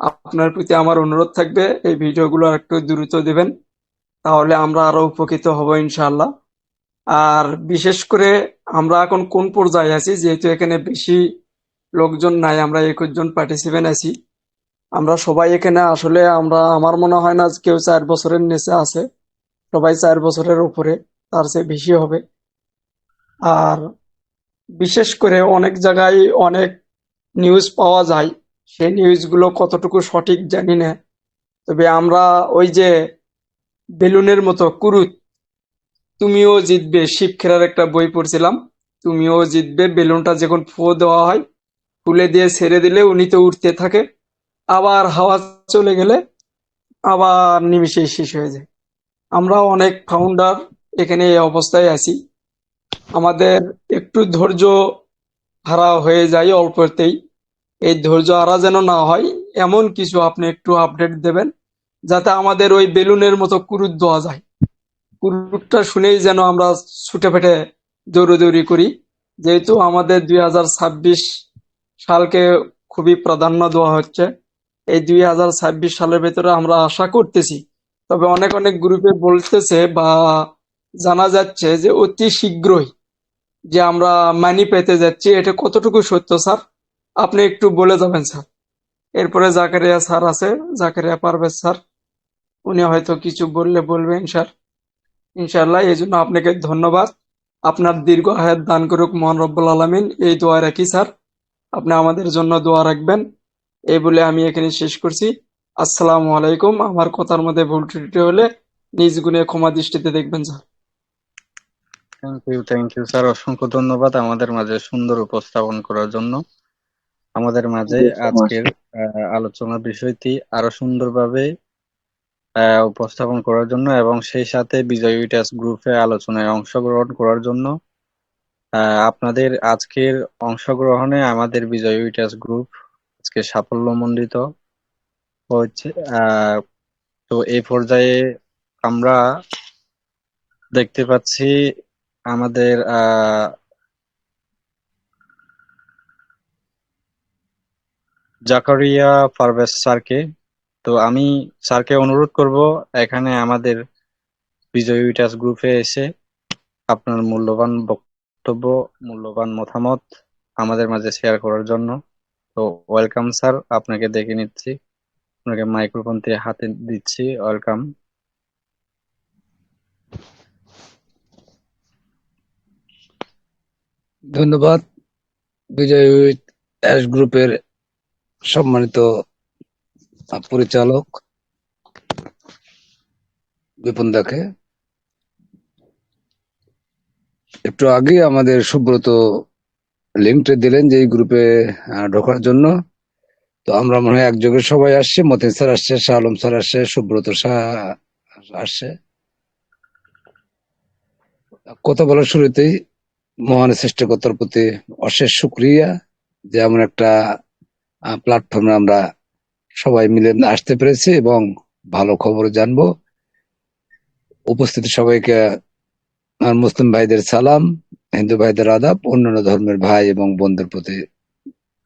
আপনার প্রতি আমার অনুরোধ থাকবে এই ভিডিওগুলো একটু দ্রুত দিবেন, তাহলে আমরা আরো উপকৃত হব ইনশাআল্লাহ। আর বিশেষ করে আমরা এখন কোন পর্যায়ে আছি, যেহেতু এখানে বেশি লোকজন নাই, আমরা 21 জন পার্টিসিপেন্ট আছি। আমরা সবাই এখানে আসলে আমার মনে হয় না কেউ 4 বছরের নিচে আছে, সবাই 4 বছরের উপরে, তার চেয়ে বেশি হবে। আর বিশেষ করে অনেক জায়গায় অনেক নিউজ পাওয়া যায়, সেই নিউজগুলো কতটুকু সঠিক জানি না। তবে আমরা ওই যে বেলুনের মতো কুরুত, তুমিও জিতবে, শিব খেলার একটা বই পড়ছিলাম, তুমিও জিতবে, বেলুনটা যখন ফু দেওয়া হয়, ফুলে দিয়ে ছেড়ে দিলে উনি তো উঠতে থাকে, আবার হাওয়া চলে গেলে আবার নিমিষেই শেষ হয়ে যায়। আমরা অনেক ফাউন্ডার এখানে এই অবস্থায় আছি। আমাদের একটু ধৈর্য হারা হয়ে যায় অল্পতেই। এই ধৈর্য হারা যেন না হয়, এমন কিছু আপনি একটু আপডেট দেবেন যাতে আমাদের ওই বেলুনের মতো কুরুত দেওয়া যায়। কুরুটটা শুনেই যেন আমরা ছুটে ফেটে দৌড়াদৌড়ি করি, যেহেতু আমাদের 2026 সালকে খুবই প্রাধান্য দেওয়া হচ্ছে। এই 2026 সালের ভেতরে আমরা আশা করতেছি, তবে অনেক অনেক গ্রুপে বলতেছে বা জানা যাচ্ছে যে অতি শীঘ্রই যে আমরা মানি পেতে যাচ্ছি। এটা কতটুকু সত্য স্যার, আপনি একটু বলে যাবেন স্যার। এরপরে জাকারিয়া স্যার আছে, জাকারিয়া পারভেজ স্যার, উনি হয়তো কিছু বললে বলবেন স্যার ইনশাআল্লাহ। এই জন্য আপনাকে ধন্যবাদ। আপনার দীর্ঘ হায়াত দান করুক মহান রব্বুল আলামিন, এই দোয়া রাখি স্যার। আপনি আমাদের জন্য দোয়া রাখবেন, এই বলে আমি এখানে শেষ করছি। আসসালামু আলাইকুম। আমার কথার মধ্যে ভুল ত্রুটি হলে নিজ গুণে ক্ষমা দৃষ্টিতে দেখবেন স্যার। থ্যাংক ইউ স্যার, অসংখ্য ধন্যবাদ আমাদের মাঝে সুন্দর উপস্থাপন করার জন্য। আমাদের মাঝে আজকের আলোচনার বিষয়টি আরো সুন্দরভাবে উপস্থাপন করার জন্য এবং সেই সাথে বিজয় উইটাস গ্রুপে আলোচনায় অংশগ্রহণ করার জন্য। আপনাদের আজকের অংশগ্রহণে আমাদের বিজয় উইটাস গ্রুপ আজকে সাফল্যমণ্ডিত হচ্ছে। তো এই পর্যায়ে আমরা দেখতে পাচ্ছি আমাদের জাকারিয়া পারভেজ স্যারকে। তো আমি স্যারকে অনুরোধ করব এখানে আমাদের বিজয় উইটার্স গ্রুপে এসে আপনার মূল্যবান বক্তব্য, মূল্যবান মতামত আমাদের মাঝে শেয়ার করার জন্য। তো ওয়েলকাম স্যার, আপনাকে দেখে নিচ্ছি, আপনাকে মাইক্রোফোনটি হাতে দিচ্ছি। ওয়েলকাম। ধন্যবাদ বিজয় উইথ অ্যাশ গ্রুপের সম্মানিত পরিচালক বিপুন দাকে। একটু আগে আমাদের সুব্রত লিঙ্কটা দিলেন যে এই গ্রুপে ঢোকার জন্য। তো আমরা মনে হয় একযোগে সবাই আসছে, মতিন স্যার আসছে, শাহ আলম স্যার আসছে, সুব্রত শাহ আসছে। কথা বলার শুরুতেই মহান সৃষ্টিকর্তার প্রতি অশেষ শুক্রিয়া যে এমন একটা প্ল্যাটফর্মে আমরা সবাই মিলে আসতে পেরেছি এবং ভালো খবর জানবো। উপস্থিত সবাইকে আর মুসলিম ভাইদের সালাম, হিন্দু ভাইদের আদাব, অন্যান্য ধর্মের ভাই এবং বোনদের প্রতি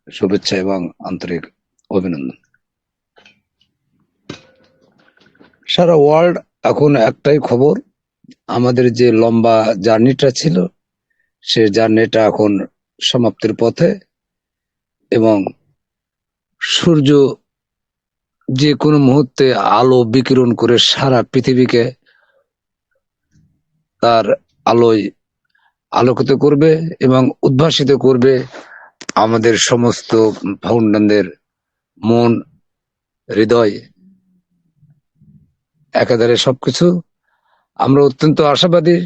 শুভেচ্ছা এবং আন্তরিক অভিনন্দন। সারা ওয়ার্ল্ড এখন একটাই খবর, আমাদের যে লম্বা জার্নিটা ছিল সে জার্নিটা এখন সমাপ্তির পথে এবং সূর্য যে কোনো মুহূর্তে আলো বিকিরণ করে সারা পৃথিবীকে তার আলোয় আলোকিত করবে এবং উদ্ভাসিত করবে আমাদের সমস্ত ফাউন্ডারদের মন, হৃদয়, একাধারে সবকিছু। আমরা অত্যন্ত আশাবাদী,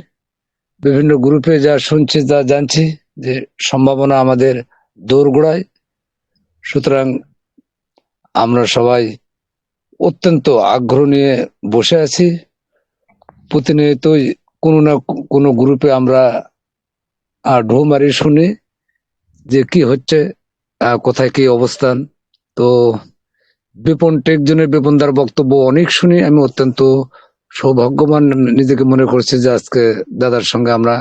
বিভিন্ন গ্রুপে যা শুনছি যা জানছি যে সম্ভাবনা আমাদের দোরগোড়ায়। সুতরাং আমরা সবাই অত্যন্ত আগ্রহ নিয়ে বসে আছি। প্রতিনিয়তই কোনো না কোনো গ্রুপে আমরা ঢো মারি শুনি যে কি হচ্ছে, কোথায় কি অবস্থান। তো বিপন টেকজনের বিপনদার বক্তব্য অনেক শুনি, আমি অত্যন্ত সৌভাগ্যবান নিজেকে মনে করছি যে আজকে দাদার সঙ্গে আমরা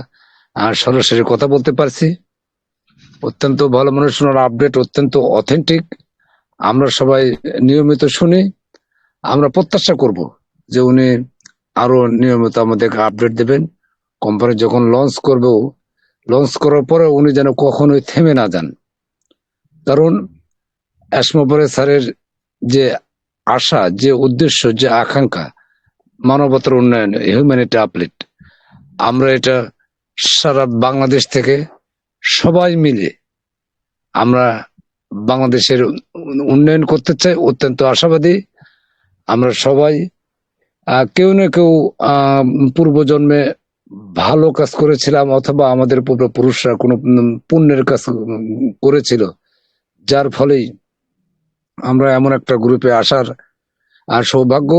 সরাসরি কথা বলতে পারছি। অত্যন্ত ভালো মানুষ, ওনার আপডেট অত্যন্ত অথেন্টিক, আমরা সবাই নিয়মিত শুনি। আমরা প্রত্যাশা করব যে উনি আরো নিয়মিত আমাদেরকে আপডেট দেবেন। কোম্পানি যখন লঞ্চ করবে, লঞ্চ করার পরে উনি যেন কখনোই থেমে না যান, কারণ অ্যাসমোপরে স্যারের যে আশা, যে উদ্দেশ্য, যে আকাঙ্ক্ষা, মানবতার উন্নয়ন, হিউম্যানিটি আপলিট, আমরা এটা সারা বাংলাদেশ থেকে সবাই মিলে আমরা বাংলাদেশের উন্নয়ন করতে চাই। অত্যন্ত আশাবাদী আমরা সবাই। কেউ না কেউ পূর্বজন্মে ভালো কাজ করেছিলাম অথবা আমাদের পূর্বপুরুষরা কোনো পুণ্যের কাজ করেছিল, যার ফলেই আমরা এমন একটা গ্রুপে আসার সৌভাগ্য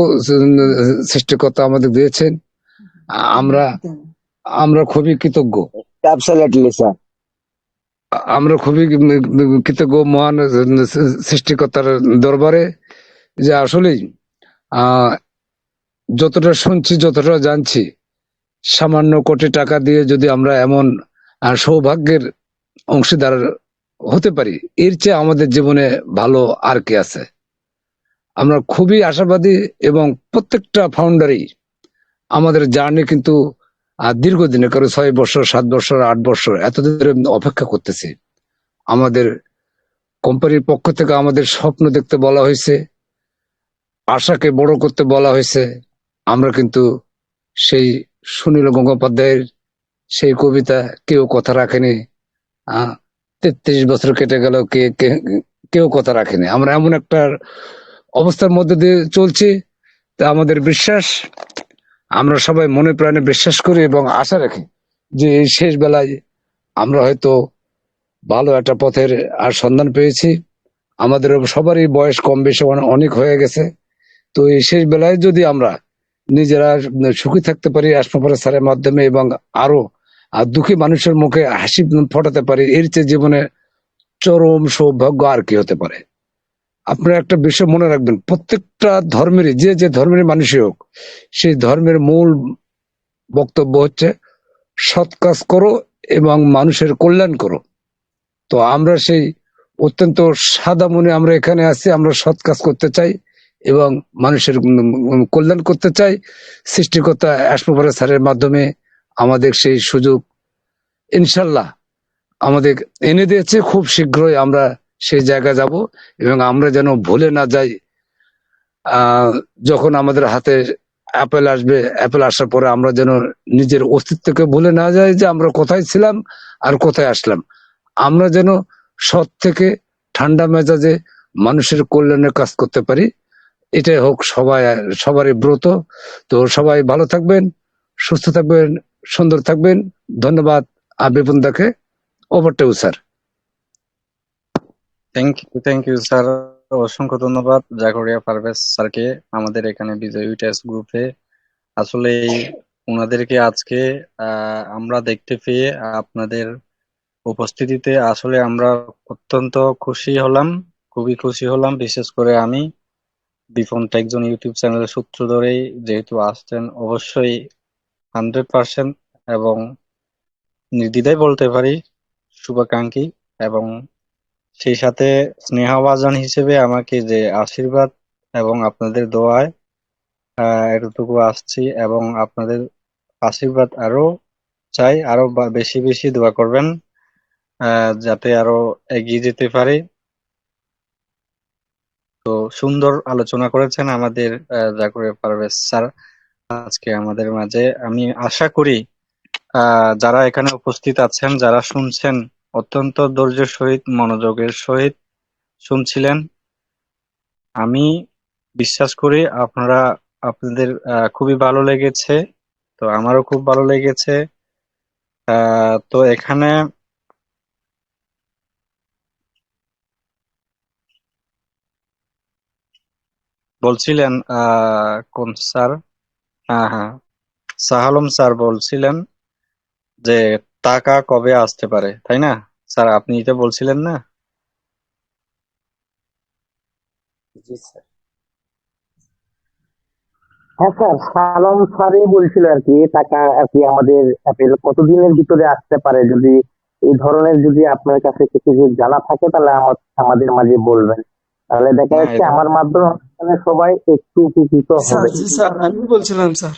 সৃষ্টিকর্তা আমাদের দিয়েছেন। আমরা আমরা খুবই কৃতজ্ঞ। Absolutely sir. আমরা খুবই কৃতজ্ঞ মহান সৃষ্টিকর্তার দরবারে যে আসলেই যতটা শুনছি, যতটা জানছি, সামান্য কোটি টাকা দিয়ে যদি আমরা এমন সৌভাগ্যের অংশীদার হতে পারি, এর চেয়ে আমাদের জীবনে ভালো আর কি আছে। আমরা খুবই আশাবাদী এবং প্রত্যেকটা ফাউন্ডারই আমাদের জার্নি কিন্তু দীর্ঘদিনে, কারো 6 বছর, 7 বছর, 8 বছর এতদিন অপেক্ষা করতেছি। আমাদের কোম্পানির পক্ষ থেকে আমাদের স্বপ্ন দেখতে বলা হয়েছে, আশাকে বড় করতে বলা হয়েছে। আমরা কিন্তু সেই সুনীল গঙ্গোপাধ্যায়ের সেই কবিতা কেউ কথা রাখেনি, 33 বছর কেটে গেল কেউ কথা রাখেনি। আমরা এমন একটা অবস্থার মধ্যে দিয়ে চলছি, তা আমাদের বিশ্বাস, আমরা সবাই মনে প্রাণে বিশ্বাস করি এবং আশা রাখি যে এই শেষ বেলায় আমরা হয়তো ভালো একটা পথের সন্ধান পেয়েছি। আমাদের সবারই বয়স কম বেশি অনেক হয়ে গেছে। তো এই শেষ বেলায় যদি আমরা নিজেরা সুখী থাকতে পারি অ্যাসমোপরে স্যারের মাধ্যমে এবং আরো দুঃখী মানুষের মুখে হাসি ফোটাতে পারি, এর চেয়ে জীবনে চরম সৌভাগ্য আর কি হতে পারে। আপনারা একটা বিষয় মনে রাখবেন, প্রত্যেকটা ধর্মেরই, যে ধর্মের মানুষই হোক, সেই ধর্মের মূল বক্তব্য হচ্ছে সৎ কাজ করো এবং মানুষের কল্যাণ করো। তো আমরা সেই অত্যন্ত সাদা মনে আমরা এখানে আছি, আমরা সৎ কাজ করতে চাই এবং মানুষের কল্যাণ করতে চাই। সৃষ্টিকর্তা অ্যাশপোভারা স্যারের মাধ্যমে আমাদের সেই সুযোগ ইনশাল্লাহ আমাদের এনে দিয়েছে। খুব শীঘ্রই আমরা সেই জায়গা যাব এবং আমরা যেন ভুলে না যাই যখন আমাদের হাতে অ্যাপেল আসবে, অ্যাপেল আসার পরে আমরা যেন নিজের অস্তিত্বকে ভুলে না যাই যে আমরা কোথায় ছিলাম আর কোথায় আসলাম। আমরা যেন সৎ থেকে ঠান্ডা মেজাজে মানুষের কল্যাণে কাজ করতে পারি। এটাই হোক সবারই ব্রত। তো সবাই ভালো থাকবেন, সুস্থ থাকবেন, সুন্দর থাকবেন। ধন্যবাদ বিপুনদাকে। Over to sir. Thank you sir, অসংখ্য ধন্যবাদ জাকরিয়া পারভেজ স্যারকে আমাদের এখানে বিজয় টেস্ট গ্রুপে। আসলে ওনাদেরকে আজকে আমরা দেখতে পেয়ে আপনাদের উপস্থিতিতে আসলে আমরা অত্যন্ত খুশি হলাম, খুবই খুশি হলাম। বিশেষ করে আমি বিপন টেকজন ইউটিউব চ্যানেলের সূত্র ধরেই যেহেতু আসছেন, অবশ্যই 100% এবং নির্দ্বিধায় বলতে পারি শুভাকাঙ্ক্ষী, এবং সেই সাথে স্নেহভাজন হিসেবে আমাকে যে আশীর্বাদ এবং আপনাদের দোয়ায় এতটুকু আসছি, এবং আপনাদের আশীর্বাদ আরো চাই, আরো বেশি বেশি দোয়া করবেন যাতে আরো এগিয়ে যেতে পারি। তো সুন্দর আলোচনা করেছেন আমাদের জাকরিয়া পারভেজ স্যার আজকে আমাদের মাঝে। আমি আশা করি যারা এখানে উপস্থিত আছেন, যারা শুনছেন, অত্যন্ত ধৈর্যের সহিত মনোযোগের সহিত শুনছিলেন। আমি বিশ্বাস করি আপনাদের খুবই ভালো লেগেছে। তো আমারও খুব ভালো লেগেছে। তো এখানে বলছিলেন কোন স্যার? হ্যাঁ, শাহালম স্যার বলছিলেন যে টাকা কবে আসতে পারে, তাই না স্যার? আপনি এটা বলছিলেন না? জি স্যার। হ্যাঁ স্যার, সালম স্যারই বলছিল আর কি, টাকা আর কি আমাদের অ্যাপেল কতদিনের ভিতরে আসতে পারে। যদি এই ধরনের যদি আপনার কাছে কিছু যদি জানা থাকে তাহলে আমাদের মাঝে বলবেন, তাহলে দেখা না, যাচ্ছে এটা আমার মাধ্যমে অনুষ্ঠানে সবাই একটু উপকৃত স্যার, হবে। জি স্যার, আমি বলছিলাম স্যার।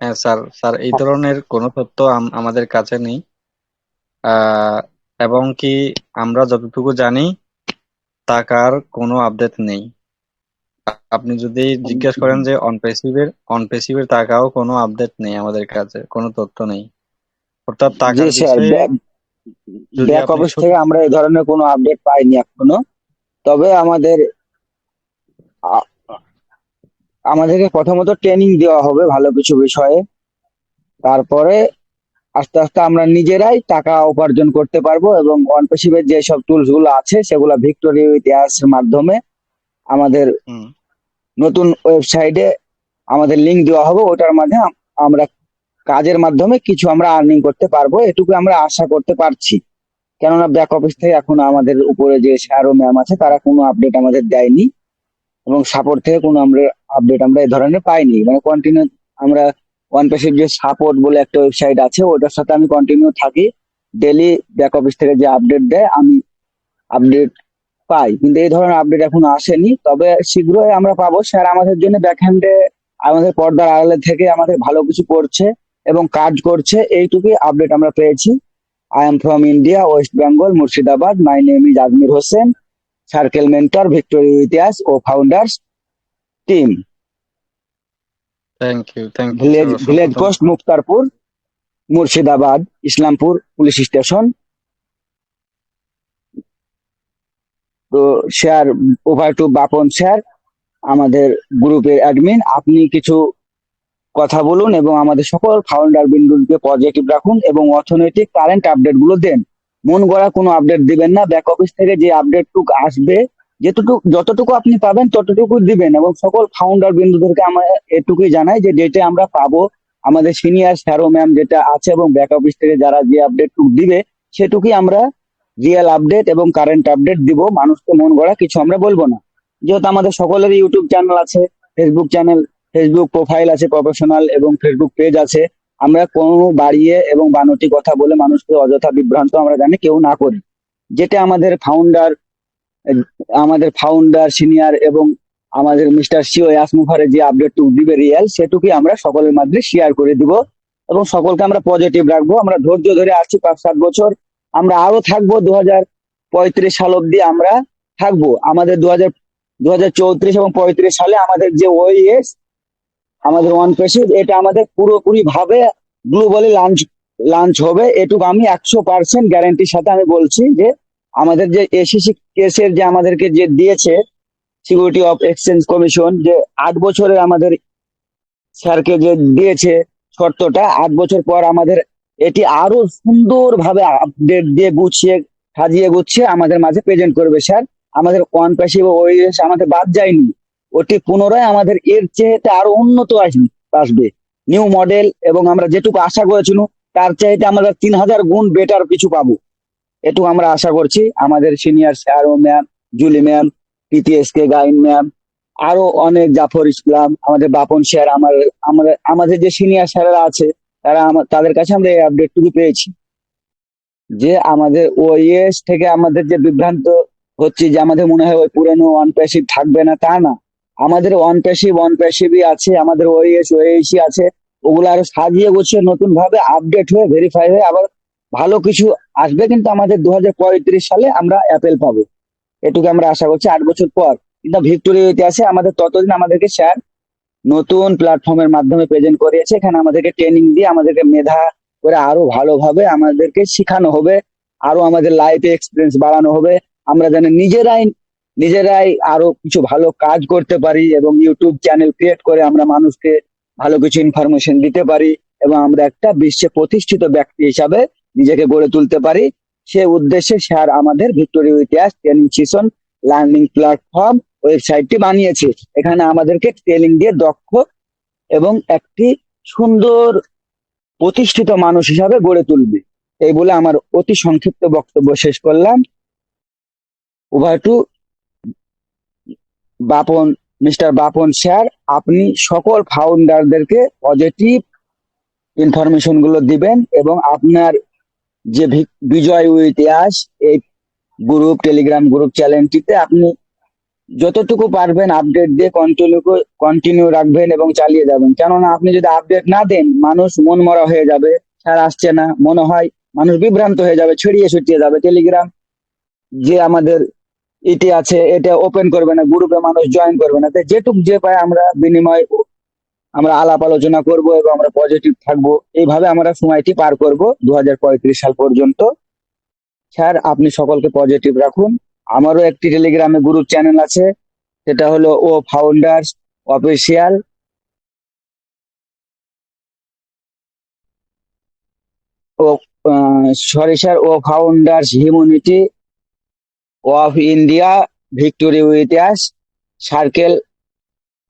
হ্যাঁ স্যার, এই ধরনের কোনো তথ্য আমাদের কাছে নেই। এবং কি আমরা যতটুকু জানি টাকার কোনো আপডেট নেই। আপনি যদি জিজ্ঞেস করেন যে অনপেসিভের টাকাও কোনো আপডেট নেই, আমাদের কাছে কোনো তথ্য নেই। অর্থাৎ জি টাকার স্যার, বিষয়ে যদি ব্যাক আপনি অফিস থেকে আমরা এই ধরনের কোনো আপডেট পাইনি এখনো। তবে আ- আমাদেরকে প্রথমত ট্রেনিং দেওয়া হবে ভালো কিছু বিষয়ে, তারপরে আস্তে আস্তে আমরা নিজেরাই টাকা উপার্জন করতে পারবো। এবং অনপেসিভের যে সব টুলস গুলো আছে সেগুলো ভিক্টোরি ইতিহাসের মাধ্যমে আমাদের হুম, নতুন ওয়েবসাইটে আমাদের লিংক দেওয়া হবে। ওটার মাধ্যমে আমরা কাজের মাধ্যমে কিছু আমরা আর্নিং করতে পারবো, এটুকু আমরা আশা করতে পারছি। কেননা ব্যাক অফিস থেকে এখন আমাদের উপরে যে স্যার ও ম্যাম আছে তারা কোনো আপডেট আমাদের দেয়নি, এবং সাপোর্ট থেকে কোনো আপডেট আমরা এই ধরনের পাইনি। মানে কন্টিনিউ আমরা ওয়ানপেসিভ যে সাপোর্ট বলে একটা ওয়েবসাইট আছে ওটার সাথে আমি কন্টিনিউ থাকি। ডেলি ব্যাক অফিস থেকে যে আপডেট দেয় আমি আপডেট পাই, কিন্তু এই ধরনের আপডেট এখনো আসেনি। তবে শীঘ্রই আমরা পাবো। স্যার আমাদের জন্য ব্যাকহ্যান্ডে আমাদের পর্দার আড়ালে থেকে আমাদের ভালো কিছু করছে এবং কাজ করছে, এইটুকুই আপডেট আমরা পেয়েছি। I am from India, West Bengal, Murshidabad. My name is Ajmir Hossain, circle mentor, victory ইতিহাস ও founders team, thank you sir, অসংখ্য ভিলেজ পোস্ট ধন্যবাদ। Muktarpur, Murshidabad, Islampur police station. তো sir, over to Bapan sir, আমাদের গ্রুপের অ্যাডমিন। আপনি কিছু কথা বলুন এবং আমাদের সকল ফাউন্ডার বিন্দুকে পজিটিভ রাখুন এবং অর্থনৈতিক কারেন্ট আপডেট গুলো দেন। মন গড়া কোনো আপডেট দিবেন না। ব্যাক অফিস থেকে যে আপডেট টুকু আসবে, যতটুকু আপনি পাবেন ততটুকু দিবেন। এবং সকল ফাউন্ডার বিন্দুদেরকে আমরা এটুকুই জানাই যে যেটা আমরা পাবো আমাদের সিনিয়র স্যার ও ম্যাম যেটা আছে এবং ব্যাক অফিস থেকে যারা যে আপডেট টুকু দিবে সেটুকুই আমরা রিয়েল আপডেট এবং কারেন্ট আপডেট দিব। মানুষকে মন গড়া কিছু আমরা বলবো না। যেহেতু আমাদের সকলেরই ইউটিউব চ্যানেল আছে, ফেসবুক প্রোফাইল আছে প্রফেশনাল, এবং ফেসবুক পেজ আছে, আমরা কোনো বাড়িয়ে এবং বানটি কথা বলে মানুষকে অযথা বিভ্রান্ত আমরা জানি কেউ না করি। যেটা আমাদের ফাউন্ডার সিনিয়র এবং আমাদের মিস্টার সিও ইয়াসমুফারে যে আপডেটটুকু দিবে রিয়েল, সেটুকুই আমরা সকলের মাঝে শেয়ার করে দিব এবং সকলকে আমরা পজিটিভ রাখবো। আমরা ধৈর্য ধরে আসছি 5-7 বছর, আমরা আরো থাকবো। 2035 সাল অব্দি আমরা থাকবো। আমাদের 2034 এবং 35 সালে আমাদের যে ওএস, আমাদের ওয়ান পেসিভ, এটা আমাদের পুরোপুরি ভাবে গ্লোবালি লঞ্চ হবে। এটুকু আমি 100% গ্যারান্টির সাথে আমি বলছি যে আমাদের যে এসিসি কেসের যে আমাদেরকে যে দিয়েছে সিকিউরিটি অফ এক্সচেঞ্জ কমিশন, যে 8 বছরের আমাদের স্যারকে যে দিয়েছে শর্তটা, 8 বছর পর আমাদের এটি আরো সুন্দরভাবে আপডেট দিয়ে সাজিয়ে গুছিয়ে আমাদের মাঝে প্রেজেন্ট করবে স্যার। আমাদের ওয়ান প্যাসিভ ওএস আমাদের বাদ যায়নি, ওটি পুনরায় আমাদের এর চেয়ে আরো উন্নত আসবে নিউ মডেল, এবং আমরা যেটুকু আশা করেছিলাম তার চাইতে আমরা 3000 গুণ বেটার কিছু পাবো, এটুকু আমরা আশা করছি। আমাদের সিনিয়র স্যার ও ma'am, Julie ma'am, PTSK Gain ma'am, আরো অনেক, জাফর ইসলাম, আমাদের বাপন স্যার, আমাদের যে সিনিয়র স্যারেরা আছে তাদের কাছে আমরা এই আপডেটটুকু পেয়েছি যে আমাদের ওএস থেকে আমাদের যে বিভ্রান্ত হচ্ছে যে আমাদের মনে হয় ওই পুরনো ওয়ান প্যাসিভ থাকবে না, তা না। আমাদের ওয়ান প্যাসিভই আছে, আমাদের ওএসই আছে। ওগুলো আরো সাজিয়ে গুছিয়ে নতুন ভাবে আপডেট হয়ে ভেরিফাই হয়ে আবার ভালো কিছু আসবে। কিন্তু আমাদের 2035 সালে আমরা অ্যাপেল পাবো, এটুকু আমরা আশা করছি 8 বছর পর। কিন্তু ভিক্টোরি ইতিহাসে আমাদের ততদিন আমাদেরকে স্যার নতুন প্ল্যাটফর্মের মাধ্যমে প্রেজেন্ট করিয়েছে। এখানে আমাদেরকে ট্রেনিং দিয়ে আমাদেরকে মেধা করে আরো ভালোভাবে আমাদেরকে শেখানো হবে, আরো আমাদের লাইফে এক্সপিরিয়েন্স বাড়ানো হবে। আমরা যেন নিজেরাই আরো কিছু ভালো কাজ করতে পারি এবং ইউটিউব চ্যানেল ক্রিয়েট করে আমরা মানুষকে ভালো কিছু ইনফরমেশন দিতে পারি এবং আমরা একটা বিশ্বে প্রতিষ্ঠিত ব্যক্তি হিসাবে নিজেকে গড়ে তুলতে পারি। সে উদ্দেশ্যে স্যার আমাদের ভিক্টোরি ইতিহাস ট্রেনিং সেশন লার্নিং প্ল্যাটফর্ম ওয়েবসাইটটি বানিয়েছে। এখানে আমাদেরকে ট্রেনিং দিয়ে দক্ষ এবং একটি সুন্দর প্রতিষ্ঠিত মানুষ হিসাবে গড়ে তুলবে। এই বলে আমার অতি সংক্ষিপ্ত বক্তব্য শেষ করলাম। Over to mister Bapan sir, আপনি সকল ফাউন্ডারদেরকে পজিটিভ ইনফরমেশন গুলো দিবেন এবং আপনার যে বিজয় ইতিহাস এই টেলিগ্রাম গ্রুপ চ্যানেলটিতে আপনি যতটুকু পারবেন আপডেট দিয়ে কন্টিনিউ রাখবেন এবং চালিয়ে যাবেন। কেননা আপনি যদি আপডেট না দেন, মানুষ মনমরা হয়ে যাবে, স্যার আসছে না, মনে হয় মানুষ বিভ্রান্ত হয়ে যাবে, ছড়িয়ে যাবে। টেলিগ্রাম যে আমাদের এটি আছে এটা ওপেন করবে না, গ্রুপে মানুষ জয়েন করবে না। তাই যেটুক যে পায় আমরা বিনিময় আমরা আলাপ আলোচনা করব এবং আমরা পজিটিভ থাকবো। এইভাবে আমরা সময়টি পার করব 2035 সাল পর্যন্ত। স্যার আপনি সকলকে পজিটিভ রাখুন। আমারও একটি টেলিগ্রামে গ্রুপ চ্যানেল আছে, সেটা হলো ও ফাউন্ডার্স অফিসিয়াল। ও সরি স্যার, ও founders humanity of India victory ইতিহাস circle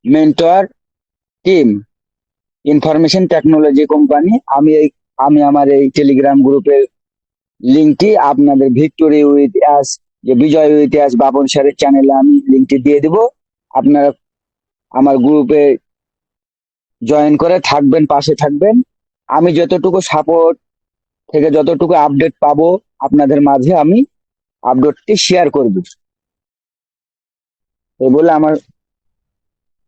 mentor team information technology company. আমি আমার এই টেলিগ্রাম গ্রুপের লিঙ্কটি আপনাদের ভিক্টোরি ইতিহাস যে বিজয় ইতিহাস বাপন স্যারের চ্যানেলে আমি লিঙ্কটি দিয়ে দিব। আপনারা আমার গ্রুপে জয়েন করে থাকবেন, পাশে থাকবেন। আমি যতটুকু সাপোর্ট থেকে যতটুকু আপডেট পাবো আপনাদের মাঝে আমি আপডেটটি শেয়ার করব। এই বলে আমার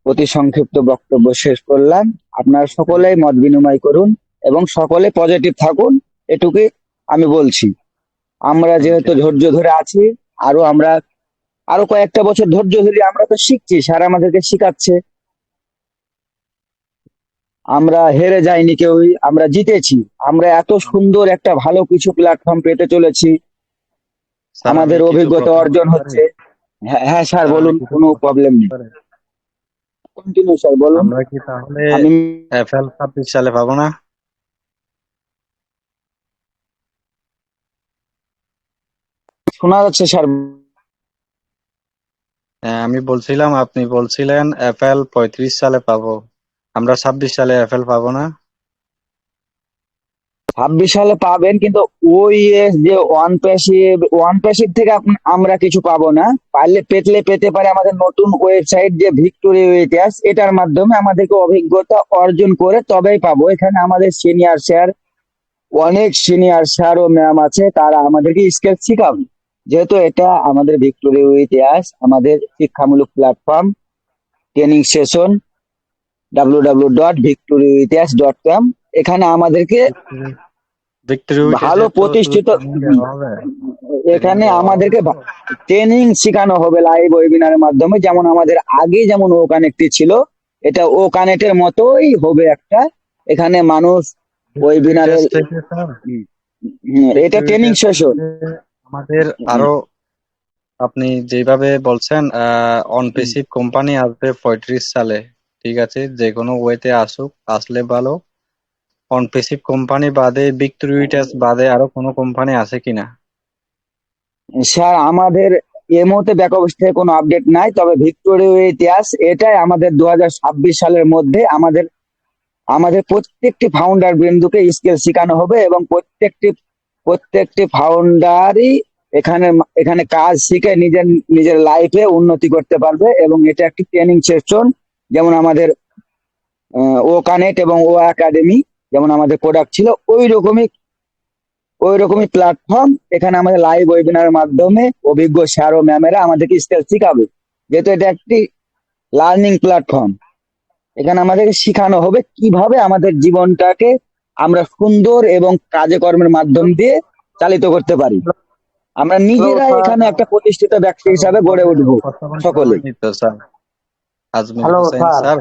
অতি সংক্ষিপ্ত বক্তব্য শেষ করলাম। আপনারা সকলেই মত বিনিময় করুন এবং সকলে পজিটিভ থাকুন, এটুকুই আমি বলছি। আমরা যেহেতু ধৈর্য ধরে আছি, আরো কয়েকটা বছর ধৈর্য ধরে আমরা তো শিখছি, স্যার আমাদেরকে শিখাচ্ছে। আমরা হেরে যাইনি কেউই, আমরা জিতেছি। আমরা এত সুন্দর একটা ভালো কিছু প্ল্যাটফর্ম পেতে চলেছি, আমাদের অভিজ্ঞতা অর্জন হচ্ছে। হ্যাঁ স্যার বলুন, কোনো প্রবলেম নেই, কন্টিনিউ স্যার বলুন। আমরা কি তাহলে আমি FL 26 সালে পাবো না? শোনা যাচ্ছে স্যার? হ্যাঁ, আমি বলছিলাম, আপনি বলছিলেন FL 35 সালে পাবো, আমরা 26 সালে FL পাবো না? 26 সালে পাবেন, কিন্তু ওই যে ওয়ান প্যাসিভ থেকে আমরা কিছু পাবো না। পেতে পারে আমাদের নতুন ওয়েবসাইট যে ভিক্টোরি ইতিহাস, এটার মাধ্যমে আমাদেরকে অভিজ্ঞতা অর্জন করে তবেই পাবো। এখানে আমাদের অনেক সিনিয়র স্যার ও ম্যাম আছে, তারা আমাদেরকে স্কেল শিখাবে। যেহেতু এটা আমাদের ভিক্টোরিয়া ইতিহাস, আমাদের শিক্ষামূলক প্ল্যাটফর্ম, ট্রেনিং সেশন www.victoriaitias.com, এখানে আমাদেরকে ভালো প্রতিষ্ঠিত এখানে আমাদেরকে ট্রেনিং শেখানো হবে লাইভ ওয়েবিনারের মাধ্যমে। যেমন আমাদের আগে যেমন ও কানেক্টে ছিল, এটা ও কানেক্টের মতোই হবে একটা। এখানে মানুষ ওয়েবিনারে এটা ট্রেনিং সেশন। আমাদের আরো আপনি যেভাবে বলছেন অন পেসিভ কোম্পানি আসবে 35 সালে, ঠিক আছে, যে কোনো ওয়েতে আসুক, আসলে ভালো। অন পেসিভ কোম্পানি বাদে ভিক্টোরিয়াস বাদে আরো কোনো কোম্পানি আছে কিনা? স্যার আমাদের এই মুহূর্তে ব্যাক অফিস থেকে কোনো আপডেট নাই, তবে ভিক্টোরিয়া ইতিহাস এটাই আমাদের 2026 সালের মধ্যে আমাদের আমাদের প্রত্যেকটি ফাউন্ডার বৃন্দুকে স্কিল শেখানো হবে এবং প্রত্যেকটি ফাউন্ডারই এখানে এখানে কাজ শিখে নিজের নিজের লাইফে উন্নতি করতে পারবে। এবং এটা একটি ট্রেনিং সেশন, যেমন আমাদের ও কানেক্ট এবং ও একাডেমি যেমন আমাদের প্রোডাক্ট ছিল, ওই রকমই প্ল্যাটফর্ম। এখানে আমাদের লাইভ ওয়েবিনারের মাধ্যমে অভিজ্ঞ স্যার ও ম্যামেরা আমাদেরকে স্কিল শিখাবে। যেহেতু এটা একটি লার্নিং প্ল্যাটফর্ম, এখানে আমাদেরকে শেখানো হবে কিভাবে আমাদের জীবনটাকে আমরা সুন্দর এবং কাজে কর্মের মাধ্যম দিয়ে চালিত করতে পারি। আমরা নিজেরা এখানে একটা প্রতিষ্ঠিত ব্যক্তি হিসাবে গড়ে উঠবো সকলে। Ajmer hello Hossain sir. Sir,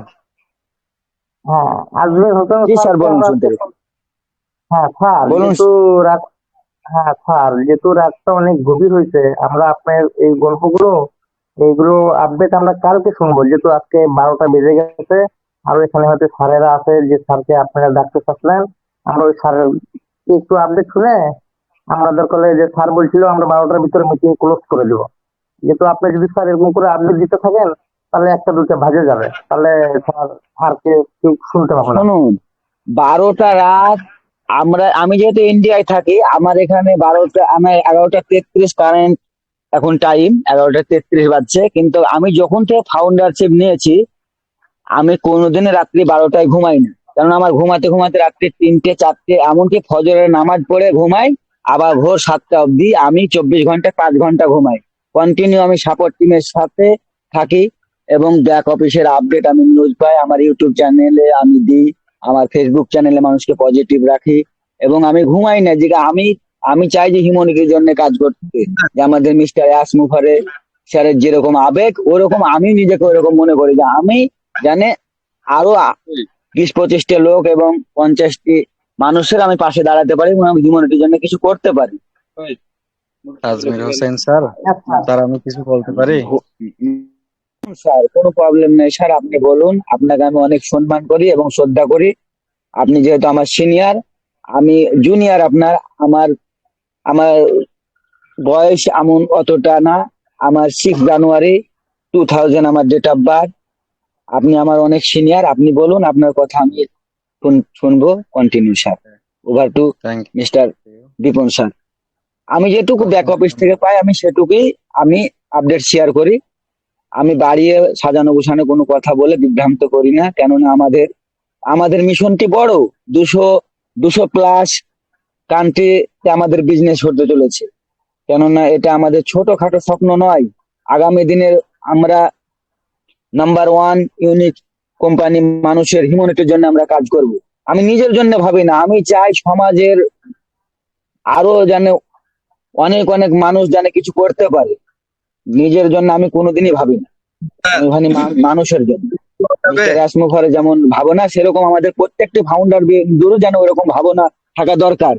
হ্যাঁ, আজমির হোসেন জি স্যার, স্যারকে বলুন, আমরা শুনতে পাচ্ছি। হ্যাঁ স্যার, বলুন। যেহেতু রাত হ্যাঁ স্যার, যেহেতু রাতটা অনেক গভীর হয়েছে, আমরা আপনার এই গল্পগুলো এইগুলো আপডেট আমরা কালকে শুনবো, যেহেতু আজকে 12টা বেজে গেছে। আর এখানে হয়তো স্যারেরা আছে, যে স্যারকে আপনারা ডাকতে চাচ্ছিলেন, আমরা ওই স্যারের একটু আপডেট শুনে আমরা দরকার হলে যে স্যার বলছিল আমরা 12টার ভিতরে মিটিং ক্লোজ করে দেবো। যেহেতু আপনি যদি স্যার এরকম করে আপডেট দিতে থাকেন, তাহলে একটা দুটো বাজে যাবে, তাহলে স্যারকে কেউ শুনতে পাবো না। শুনুন, 12টা রাত আমি যেহেতু ইন্ডিয়ায় থাকি, আমার এখানে 11টা 33 কারেন্ট এখন টাইম, 11টা 33 বাজছে। কিন্তু আমি যখন থেকে ফাউন্ডারশিপ নিয়েছি, আমি কোনোদিনই রাত্রি 12টায় ঘুমাই না। কারণ আমার ঘুমাতে ঘুমাতে রাত্রি 3টে 4টে, এমনকি ফজরের নামাজ পড়ে ঘুমাই, আবার ভোর 7টা অবধি আমি 24 ঘন্টা 5 ঘন্টা ঘুমাই। কন্টিনিউ আমি সাপোর্ট টিমের সাথে থাকি এবং ব্যাক অফিসের আপডেট আমি নিউজ পাই, আমার ইউটিউব চ্যানেলে আমি দিই, আমার ফেসবুক চ্যানেলে মানুষকে পজিটিভ রাখি। এবং আমি ঘুমাই না, যে আমি চাই যে হিউম্যানিটির জন্য কাজ করতে, যে আমাদের মিস্টার মুফারে স্যারের যেরকম আবেগ, ওরকম আমি নিজেকে ওরকম মনে করি, যে আমি জানে আরো 20-25টা লোক এবং 50টি মানুষের আমি পাশে দাঁড়াতে পারি এবং আমি হিউম্যানিটির জন্য কিছু করতে পারি। আজমির হোসেন স্যার, স্যার আমি কিছু বলতে পারি? স্যার কোনো প্রবলেম নেই স্যার, আপনি বলুন। আপনাকে আমি অনেক সম্মান করি এবং শ্রদ্ধা করি। আপনি যেহেতু আমার সিনিয়র, আমি জুনিয়র আপনার। আমার আমার বয়স এমন অতটা না। আমার 6 জানুয়ারি 2000 আমার ডেট অফ বার্থ। আপনি আমার অনেক সিনিয়র, আপনি বলুন, আপনার কথা আমি শুনবো। Continue sir. Over to thank mister Dipan sir. আমি যেটুকু ব্যাক অফিস থেকে পাই আমি সেটুকুই আমি আপডেট শেয়ার করি। আমি বাড়িয়ে সাজানো গোছানো কোনো কথা বলে বিভ্রান্ত করি না, কেননা আমাদের মিশনটি বড়। 200+ কান্ট্রিতে আমাদের বিজনেস হতে চলেছে। কেননা এটা আমাদের ছোটখাটো স্বপ্ন নয়। আগামী দিনের আমরা নাম্বার 1 ইউনিক কোম্পানি, মানুষের হিউম্যানিটির জন্য আমরা কাজ করব। আমি নিজের জন্য ভাবি না, আমি চাই সমাজের আরো যেন অনেক অনেক মানুষ যেন কিছু করতে পারে। নিজের জন্য আমি কোনোদিনই ভাবি না, আমি ভাবি মানুষের জন্য। মিস্টার রাসমুফারের যেমন ভাবনা, সেরকম আমাদের প্রত্যেকটি ফাউন্ডার বিন্দুরও যেন ওরকম ভাবনা থাকা দরকার।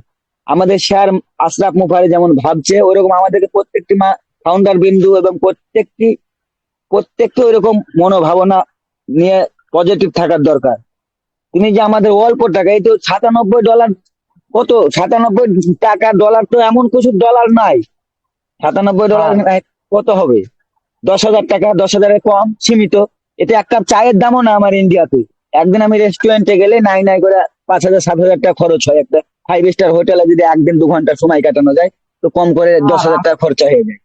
আমাদের স্যার আশরাফ মুফারে যেমন ভাবছে, ওরকম আমাদেরকে প্রত্যেকটি ফাউন্ডার বিন্দু এবং প্রত্যেককে ওইরকম মনোভাবনা নিয়ে পজিটিভ থাকার দরকার। তুমি যে আমাদের অল্প টাকা, এই তো $97, কত $97 তো এমন কিছু ডলার নাই। $97 কত হবে? 10,000 টাকা, 10,000-এর কম, সীমিত। এটা এক কাপ চায়ের দামও না আমার ইন্ডিয়াতে। একদিন আমি রেস্টুরেন্টে গেলে নাই নাই করে 5,000-7,000 টাকা খরচ হয়। একটা 5 স্টার হোটেলে যদি একদিন 2 ঘন্টা সময় কাটানো যায়, তো কম করে 10,000 টাকা খরচা হয়ে যায়।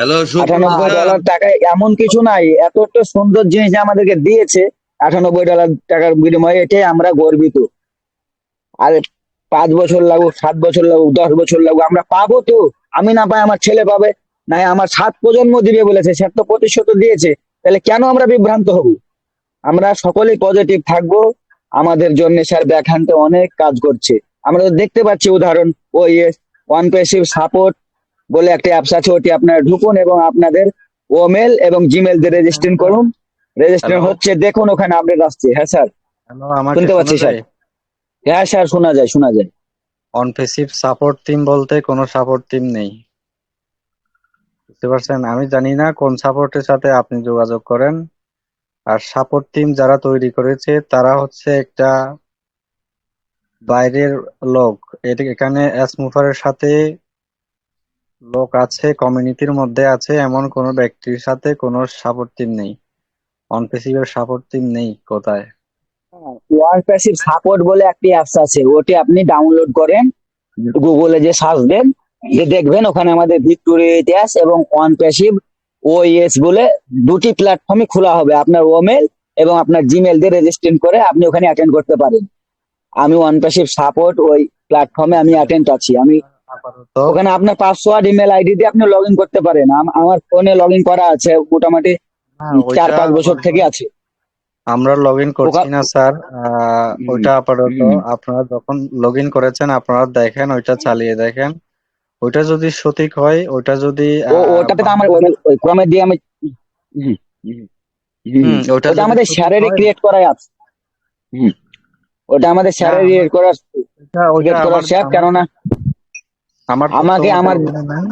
$98 টাকায় এমন কিছু নাই। এত একটা সুন্দর জিনিস যে আমাদেরকে দিয়েছে $98 টাকার বিনিময়ে, এটাই আমরা গর্বিত। আর 5 বছর লাগুক, 7 বছর লাগুক, 10 বছর লাগুক, আমরা পাবো তো। আমি না পাই আমার ছেলে পাবে, নাই আমার 7 প্রজন্ম দিবে বলেছে, স্যার তো প্রতিশ্রুত দিয়েছে, তাহলে কেন আমরা বিভ্রান্ত হব? আমরা সকলেই পজিটিভ থাকবো। আমাদের জন্য স্যার ব্যাকহ্যান্ডে অনেক কাজ করছে। আমরা তো দেখতে পাচ্ছি উদাহরণ, ওইএস ওয়ান প্যাসিভ সাপোর্ট বলে একটা অ্যাপস আছে, ওটি আপনারা ঢুকুন এবং আপনাদের ওমেল এবং জিমেল দিয়ে রেজিস্ট্রেশন করুন। রেজিস্ট্রেশন হ্যালো হচ্ছে, দেখুন ওখানে আপডেট আসছে। হ্যাঁ স্যার, হ্যালো, আমাকে শুনতে শোনা পাচ্ছি স্যার। যায়? হ্যাঁ স্যার, শোনা যায়, শোনা যায়। অন প্যাসিভ সাপোর্ট টিম বলতে কোনো সাপোর্ট টিম নেই, বুঝতে পারছেন? আমি জানি না কোন সাপোর্টের সাথে আপনি যোগাযোগ করেন। আর সাপোর্ট টিম যারা তৈরি করেছে তারা হচ্ছে একটা বাইরের লোক। এখানে এসমুফারের সাথে লোক আছে, কমিউনিটির মধ্যে আছে, এমন কোনো ব্যক্তির সাথে কোনো সাপোর্ট টিম নেই। অন প্যাসিভের সাপোর্ট টিম নেই কোথায়? ওয়ান প্যাসিভ সাপোর্ট বলে একটি অ্যাপস আছে, ওটি আপনি ডাউনলোড করেন, গুগলে যে সার্চ দেন, যে দেখবেন ওখানে আমাদের ভিক্টোরি ইতিহাস এবং ওয়ান প্যাসিভ ওএস বলে দুটি প্ল্যাটফর্মে খোলা হবে। আপনার ওমেল এবং আপনার জিমেল দিয়ে রেজিস্ট্রেশন করে আপনি ওখানে অ্যাটেন্ড করতে পারেন। আমি ওয়ান প্যাসিভ সাপোর্ট ওই প্ল্যাটফর্মে আমি অ্যাটেন্ড আছি। আমি আপাতত ওখানে আপনার পাসওয়ার্ড ইমেল আইডি দিয়ে আপনি লগ ইন করতে পারেন। আমার ফোনে লগ ইন করা আছে, মোটামুটি হ্যাঁ, 4-5 বছর থেকে আছে। আমরা লগ ইন করছি না স্যার। ওইটা আপাতত হুম। আপনারা যখন লগ ইন করেছেন আপনারা দেখেন, ওইটা চালিয়ে দেখেন। ওইটা যদি সঠিক হয়, ওইটা যদি ওটাতে তো আমার ওই ক্রমে দিয়ে আমি হুম, হুম, হুম। ওইটা ওটা যদি আমাদের সঠিক স্যারেরই হয়, ক্রিয়েট করা আছে। হুম, ওটা আমাদের না স্যারেরই ওইটা ওইটা ক্রিয়েট করা আমার স্যার, আমার কেননা আমার আমাকে তথ্য আমার ওখানে নাই,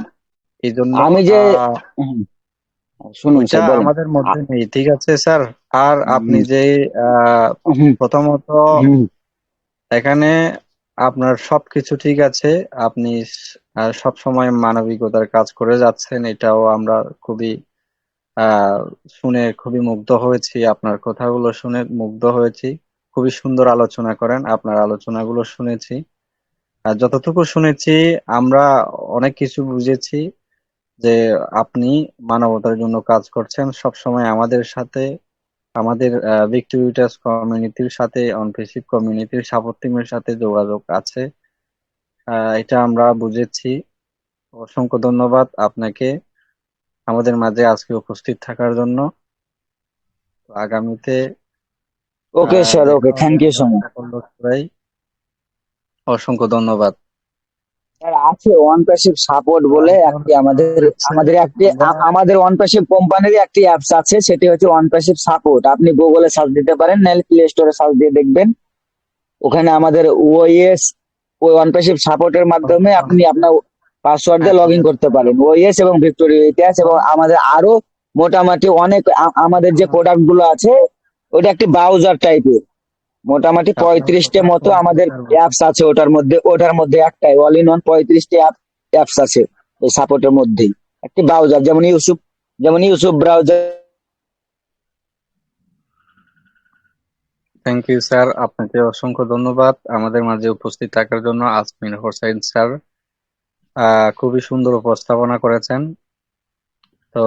এই জন্য আমি যে হুম, শুনুন ওইটা স্যার বলেন। আমাদের মধ্যে নেই। ঠিক আছে স্যার। আর আপনি হুম, যে হুম, প্রথমত হুম। এখানে আপনার সবকিছু ঠিক আছে, আপনি সব সময় মানবিকতার কাজ করে যাচ্ছেন, এটাও আমরা খুবই আহ শুনে খুবই মুগ্ধ হয়েছি। আপনার কথাগুলো শুনে মুগ্ধ হয়েছি। খুবই সুন্দর আলোচনা করেন, আপনার আলোচনাগুলো শুনেছি। আর যতটুকু শুনেছি আমরা অনেক কিছু বুঝেছি যে আপনি মানবতার জন্য কাজ করছেন সব সময়। আমাদের সাথে, আমাদের ভিক্টোরিয়াস কমিউনিটির সাথে, অনপ্রেসিভ কমিউনিটির সাপোর্ট টিমের সাথে যোগাযোগ আছে, এটা আমরা বুঝেছি। অসংখ্য ধন্যবাদ আপনাকে আমাদের মাঝে আজকে উপস্থিত থাকার জন্য। আগামীতে ওকে স্যার, দেখা ওকে, হবে থ্যাংক ইউ আমরা সো মাচ। সাফল্য ছড়াই। অসংখ্য ধন্যবাদ। স্যার আছে ওয়ান প্যাসিভ সাপোর্ট বলে এখন একটি আমাদের হচ্ছে আমাদের একটি আমরা আমাদের ওয়ান প্যাসিভ কোম্পানির একটি অ্যাপস আছে, সেটি হচ্ছে ওয়ান প্যাসিভ সাপোর্ট। আপনি গুগলে সার্চ দিতে পারেন, নাহলে প্লে স্টোরে সার্চ দিয়ে দেখবেন। ওখানে আমাদের ওএস ওই ওয়ান প্যাসিভ সাপোর্টের মাধ্যমে আপনি আপনার পাসওয়ার্ড দিয়ে লগ ইন করতে পারেন। ওএস এবং ভিক্টোরিয়া ইতিহাস এবং আমাদের আরো মোটামুটি অনেক আমাদের যে প্রোডাক্ট গুলো আছে, ওটা একটি ব্রাউজার টাইপের। মোটামুটি আপনার 35টা কথা মতো শুনছি আমাদের স্যার। অ্যাপস আছে ওটার মধ্যে একটাই অল ইন ওয়ান 35টা অ্যাপস আছে ওই সাপোর্টের মধ্যেই। একটি ব্রাউজার, যেমন Yusuf browser. Thank you sir, আপনাকে অসংখ্য ধন্যবাদ আমাদের মাঝে উপস্থিত থাকার জন্য। আজমির হোসাইন স্যার খুবই সুন্দর উপস্থাপনা করেছেন। তো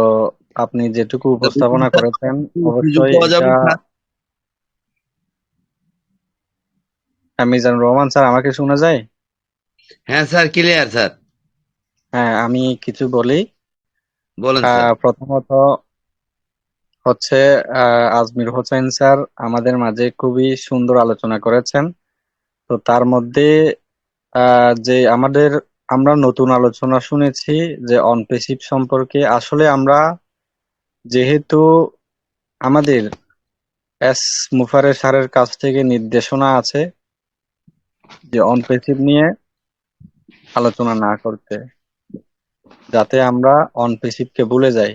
আপনি যেটুকু উপস্থাপনা করেছেন যুক্ত অবশ্যই হওয়া এটা। যাবে স্যার? মিজানুর রহমান স্যার, আমাকে শোনা যায়? হ্যাঁ স্যার, ক্লিয়ার স্যার। হ্যাঁ, আমি কিছু বলি। বলেন স্যার। প্রথমত হচ্ছে আজমির হোসেন স্যার আমাদের মাঝে খুবই সুন্দর আলোচনা করেছেন। তো তার মধ্যে যে আমরা নতুন আলোচনা শুনেছি যে অনপ্যাসিভ সম্পর্কে। আসলে আমরা যেহেতু আমাদের এস মুফারের স্যারের কাছ থেকে নির্দেশনা আছে যে অনপ্যাসিভ নিয়ে আলোচনা না করতে, যাতে আমরা অনপ্যাসিভকে ভুলে যাই।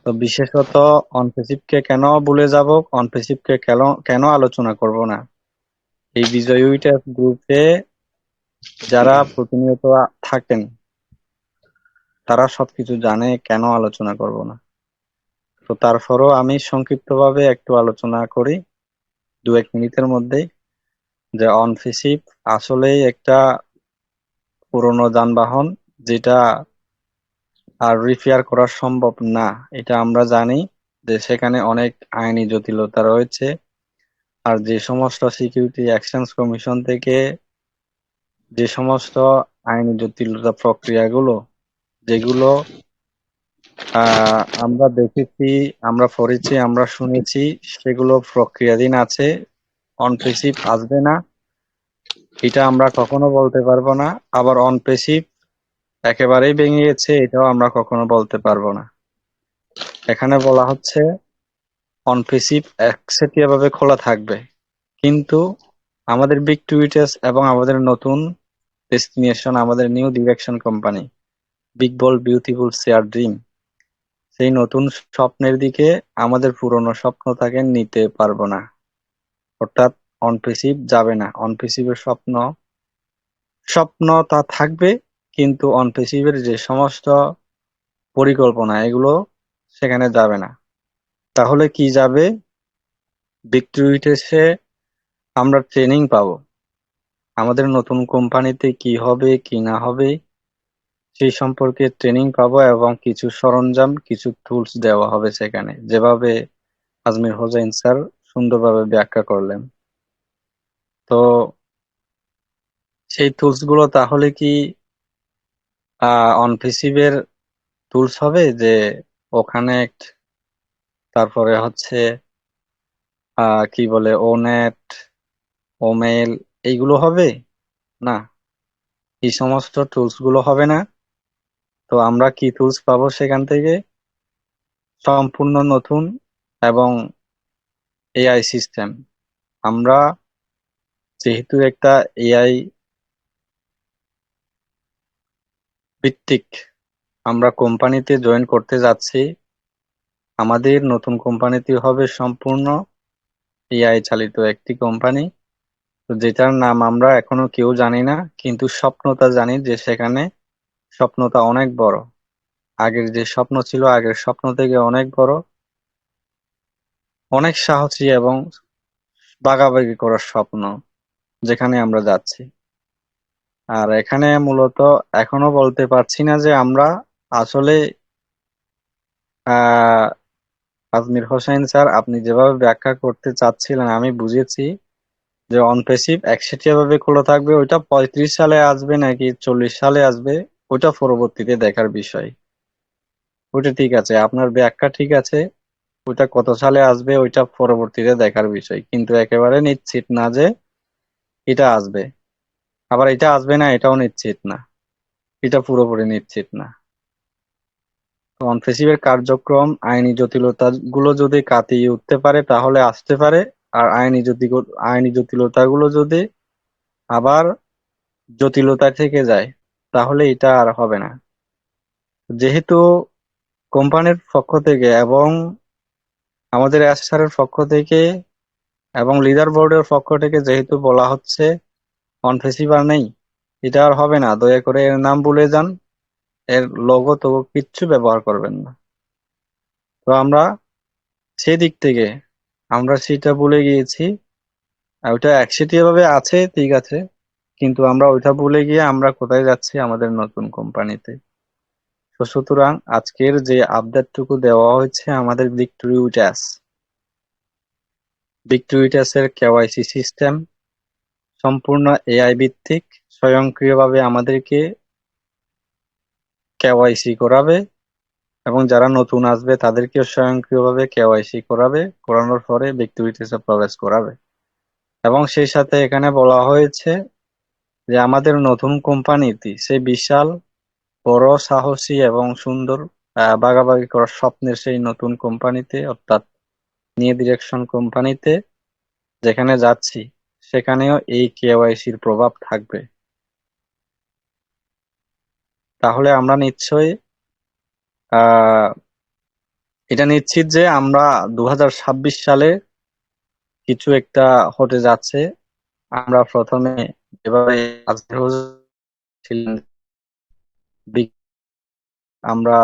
তো বিশেষত অনপ্যাসিভকে কেন ভুলে যাব, অনপ্যাসিভকে কেন কেন আলোচনা করব না, এই বিজয় উইটার গ্রুপে যারা প্রতিনিয়ত থাকেন তারা সবকিছু জানে, কেন আলোচনা করব না। তো তারপরও আমি সংক্ষিপ্তভাবে একটু আলোচনা করি 2-1 মিনিটের মধ্যে, যে অনপ্যাসিভ আসলেই একটা পুরনো যানবাহন, যেটা আর রিপেয়ার করা সম্ভব না। এটা আমরা জানি যে সেখানে অনেক আইনি জটিলতা রয়েছে। আর যে সমস্ত সিকিউরিটি এক্সচেঞ্জ কমিশন থেকে যে সমস্ত আইনি জটিলতা প্রক্রিয়াগুলো যেগুলো আমরা দেখেছি, আমরা পড়েছি, আমরা শুনেছি, সেগুলো প্রক্রিয়াধীন আছে। অন প্যাসিভ আসবে না, এটা আমরা কখনো বলতে পারবো না। আবার অন প্যাসিভ একেবারেই ভেঙে গেছে, এটাও আমরা কখনো বলতে পারবো না। এখানে বলা হচ্ছে অন প্যাসিভ একচেটিয়া ভাবে খোলা থাকবে, কিন্তু আমাদের বিগ টুইটার্স এবং আমাদের নতুন ডেস্টিনেশন, আমাদের নিউ ডিরেকশন কোম্পানি, বিগ বল বিউটিফুল শেয়ার ড্রিম, সেই নতুন স্বপ্নের দিকে আমাদের পুরনো স্বপ্নটাকে নিতে পারবো না। অর্থাৎ অনপ্রেসিভ যাবে না। অনপ্রেসিভের স্বপ্ন তা থাকবে, কিন্তু অনপ্রেসিভের যে সমস্ত পরিকল্পনা এগুলো সেখানে যাবে না। তাহলে কি যাবে? বিক্টুইটেসে আমরা ট্রেনিং পাবো, আমাদের নতুন কোম্পানিতে কি হবে কি না হবে সেই সম্পর্কে ট্রেনিং পাবো, এবং কিছু সরঞ্জাম, কিছু টুলস দেওয়া হবে সেখানে, যেভাবে আজমির হোসেন স্যার সুন্দরভাবে ব্যাখ্যা করলেন। তো সেই টুলস গুলো তাহলে কি অনপ্রেসিভের টুলস হবে, যে ওখানে তারপরে হচ্ছে কি বলে ওনেট, ওমেল, এইগুলো হবে না? এই সমস্ত টুলস গুলো হবে না। তো আমরা কি টুলস পাবো সেখান থেকে? সম্পূর্ণ নতুন এবং এআই সিস্টেম। আমরা যেহেতু একটা এআই ভিত্তিক আমরা কোম্পানিতে জয়েন করতে যাচ্ছি, আমাদের নতুন কোম্পানিটি হবে সম্পূর্ণ এআই চালিত একটি কোম্পানি, তো যেটার নাম আমরা এখনো কেউ জানি না, কিন্তু স্বপ্নটা জানি যে সেখানে স্বপ্নটা অনেক বড়। আগের যে স্বপ্ন ছিল, আগের স্বপ্ন থেকে অনেক বড়, অনেক সাহসী এবং বাগাবাগি করার স্বপ্ন যেখানে আমরা যাচ্ছি। আর এখানে মূলত এখনো বলতে পারছি না যে আমরা আসলে আহ আজমির হোসেন স্যার, আপনি যেভাবে ব্যাখ্যা করতে চাচ্ছিলেন আমি বুঝেছি যে অনপ্যাসিভ একচেটিয়া ভাবে খোলা থাকবে, ওইটা 35 সালে আসবে নাকি 40 সালে আসবে ওইটা পরবর্তীতে দেখার বিষয়। ওইটা ঠিক আছে, আপনার ব্যাখ্যা ঠিক আছে, ওইটা কত সালে আসবে ওইটা পরবর্তীতে দেখার বিষয়, কিন্তু একেবারে নিশ্চিত না যে এটা আসবে। আবার এটা আসবে না এটাও নিশ্চিত না, এটা পুরোপুরি নিশ্চিত না। তো অনপ্যাসিভের কার্যক্রম আইনি জটিলতা গুলো যদি কাটিয়ে উঠতে পারে তাহলে আসতে পারে, আর আইনি জটিলতা গুলো যদি আবার জটিলতা থেকে যায় তাহলে এটা আর হবে না। যেহেতু কোম্পানির পক্ষ থেকে এবং আমাদের স্যারের পক্ষ থেকে এবং লিডার বোর্ডের পক্ষ থেকে যেহেতু বলা হচ্ছে অনপ্যাসিভ আর নেই, এটা আর হবে না, দয়া করে এর নাম ভুলে যান, এর লোগো তো কিচ্ছু ব্যবহার করবেন না। তো আমরা সেদিক থেকে আমরা সেটা ভুলে গিয়েছি। আর ওটা একচেটিয়া ভাবে আছে ঠিক আছে, কিন্তু আমরা ওইটা ভুলে গিয়ে আমরা কোথায় যাচ্ছি? আমাদের নতুন কোম্পানিতে। তো সুতরাং আজকের যে আপডেটটুকু দেওয়া হয়েছে আমাদের ভিক্টোরিটাস এর কেওয়াইসি সিস্টেম সম্পূর্ণ এআই ভিত্তিক, স্বয়ংক্রিয়ভাবে আমাদেরকে কেওয়াইসি করাবে, এবং যারা নতুন আসবে তাদেরকেও স্বয়ংক্রিয়ভাবে কেওয়াইসি করাবে, করানোর পরে ভিক্টোরিটাসে প্রবেশ করাবে। এবং সেই সাথে এখানে বলা হয়েছে যে আমাদের নতুন কোম্পানিটি সেই বিশাল বড় সাহসী এবং সুন্দর বাগাবাগি করার স্বপ্নের সেই নতুন কোম্পানিতে, অর্থাৎ নিউ ডিরেকশন কোম্পানিতে যেখানে যাচ্ছি সেখানেও এই কেওয়াইসির প্রভাব থাকবে। তাহলে আমরা নিশ্চয়ই আহ এটা নিশ্চিত যে আমরা 2026 সালে কিছু একটা হতে যাচ্ছে। আমরা প্রথমে যেভাবে আজকের ছিলেন আমরা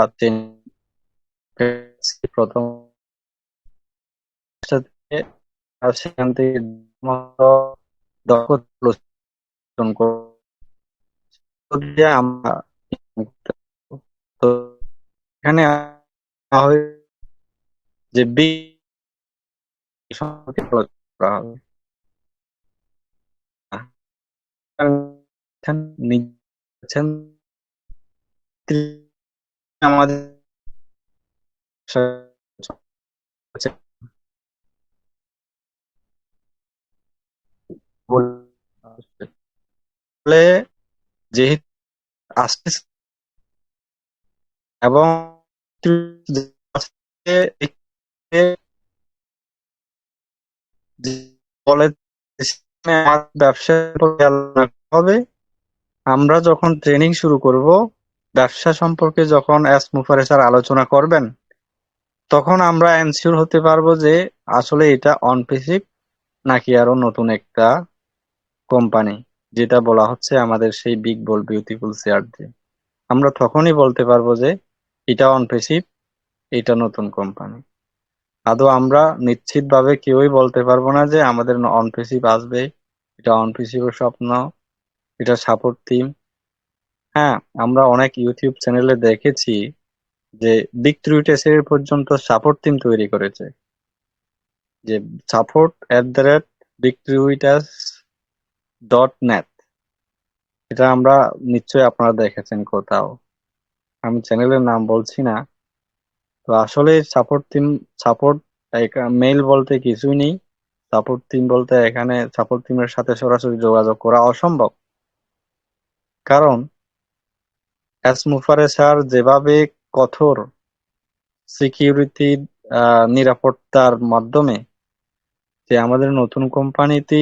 প্রথম থেকে, আর সেখান থেকে দক্ষতা অর্জন দিয়ে আমরা তো এখানে হয় যে সম্পর্কে আলোচনা করা হবে। নিজের আমাদের বলে যেহেতু আসতেছে এবং বলে ব্যবসা হবে। আমরা যখন ট্রেনিং শুরু করব, ব্যবসা সম্পর্কে যখন মুফারেসার আলোচনা করবেন, তখন আমরা এনশিওর হতে পারবো যে আসলে এটা অন পেসিভ নাকি আরো নতুন একটা কোম্পানি, যেটা বলা হচ্ছে আমাদের সেই বিগ বোল্ড বিউটিফুল চেয়ার দিয়ে। আমরা তখনই বলতে পারবো যে এটা অন পেসিভ, এটা নতুন কোম্পানি। আদৌ আমরা নিশ্চিতভাবে কেউই বলতে পারবো না যে আমাদের অন পেসিভ আসবে, এটা অন পেসিভের স্বপ্ন, এটা সাপোর্ট টিম। হ্যাঁ, আমরা অনেক ইউটিউব চ্যানেলে দেখেছি যে বিগ টুইটার্সের পর্যন্ত সাপোর্ট টিম তৈরি করেছে, যে support@bigtwitters.net। এটা আমরা নিশ্চয়ই আপনারা দেখেছেন কোথাও, আমি চ্যানেলের নাম বলছি না। তো আসলে সাপোর্ট মেইল বলতে কিছুই নেই। সাপোর্ট টিম বলতে এখানে সাপোর্ট টিমের সাথে সরাসরি যোগাযোগ করা অসম্ভব, কারণ মুফারেসার যেভাবে কঠোর সিকিউরিটি নিরাপত্তার মাধ্যমে যে আমাদের নতুন কোম্পানিটি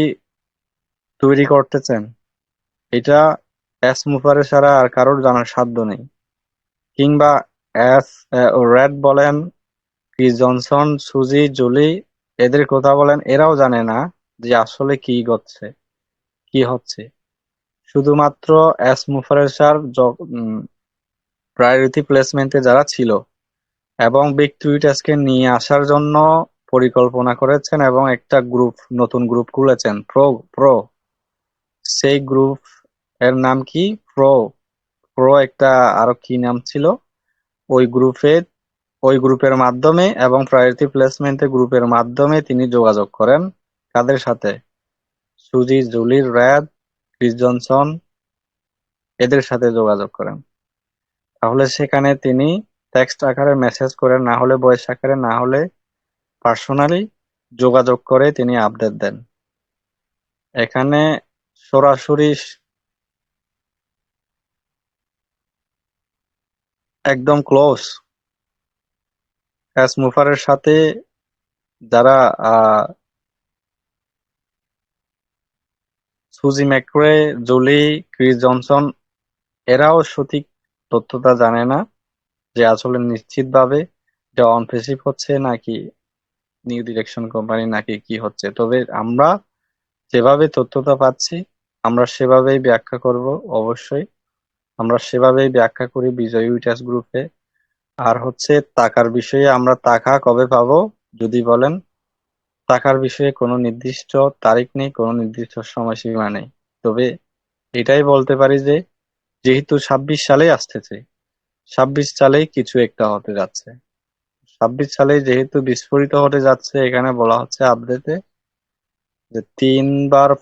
তৈরি করতেছেন, এটা মুফারে ছাড়া আর কারোর জানার সাধ্য নেই। কিংবা এস রেড বলেন, ক্রিস জনসন, সুজি, জুলি, এদের কথা বলেন, এরাও জানে না যে আসলে কি হচ্ছে। শুধুমাত্র মুফারেসার প্রায়োরিটি প্লেসমেন্টে যারা ছিল এবং বিগ টুইটার্সকে নিয়ে আসার জন্য পরিকল্পনা করেছেন এবং একটা নতুন গ্রুপ খুলেছেন, প্রো। সেই গ্রুপ এর নাম কি? প্রো একটা আরো কি নাম ছিল। ওই গ্রুপের মাধ্যমে এবং প্রায়োরিটি প্লেসমেন্ট গ্রুপের মাধ্যমে তিনি যোগাযোগ করেন কাদের সাথে? সুজি, জুলি, র্যাড, ক্রিস জনসন, এদের সাথে যোগাযোগ করেন। তাহলে সেখানে তিনি টেক্সট আকারে মেসেজ করে, না হলে ভয়েস আকারে, না হলে পার্সোনালি যোগাযোগ করে তিনি আপডেট দেন। এখানে সরাসরি একদম ক্লোজ মুফারের সাথে যারা সুজি ম্যাক্রে, জুলি, ক্রিস জনসন, এরাও সঠিক তথ্যটা জানে না যে আসলে নিশ্চিতভাবে এটা অন পেসিভ হচ্ছে নাকি নিউ ডিরেকশন কোম্পানি নাকি কি হচ্ছে। তবে আমরা যেভাবে তথ্যটা পাচ্ছি আমরা সেভাবেই ব্যাখ্যা করব। অবশ্যই আমরা সেভাবেই ব্যাখ্যা করি বিজয় উইটার্স গ্রুপে। আর হচ্ছে টাকার বিষয়ে, আমরা টাকা কবে পাবো যদি বলেন, টাকার বিষয়ে কোনো নির্দিষ্ট তারিখ নেই, কোনো নির্দিষ্ট সময়সীমা নেই। তবে এটাই বলতে পারি যে যেহেতু 26 সালেই আসতেছে, 26 সালেই কিছু একটা হতে যাচ্ছে। 26 সালে যেহেতু বিস্ফোরিত হতে যাচ্ছে, এখানে বলা হচ্ছে আপডেটে যে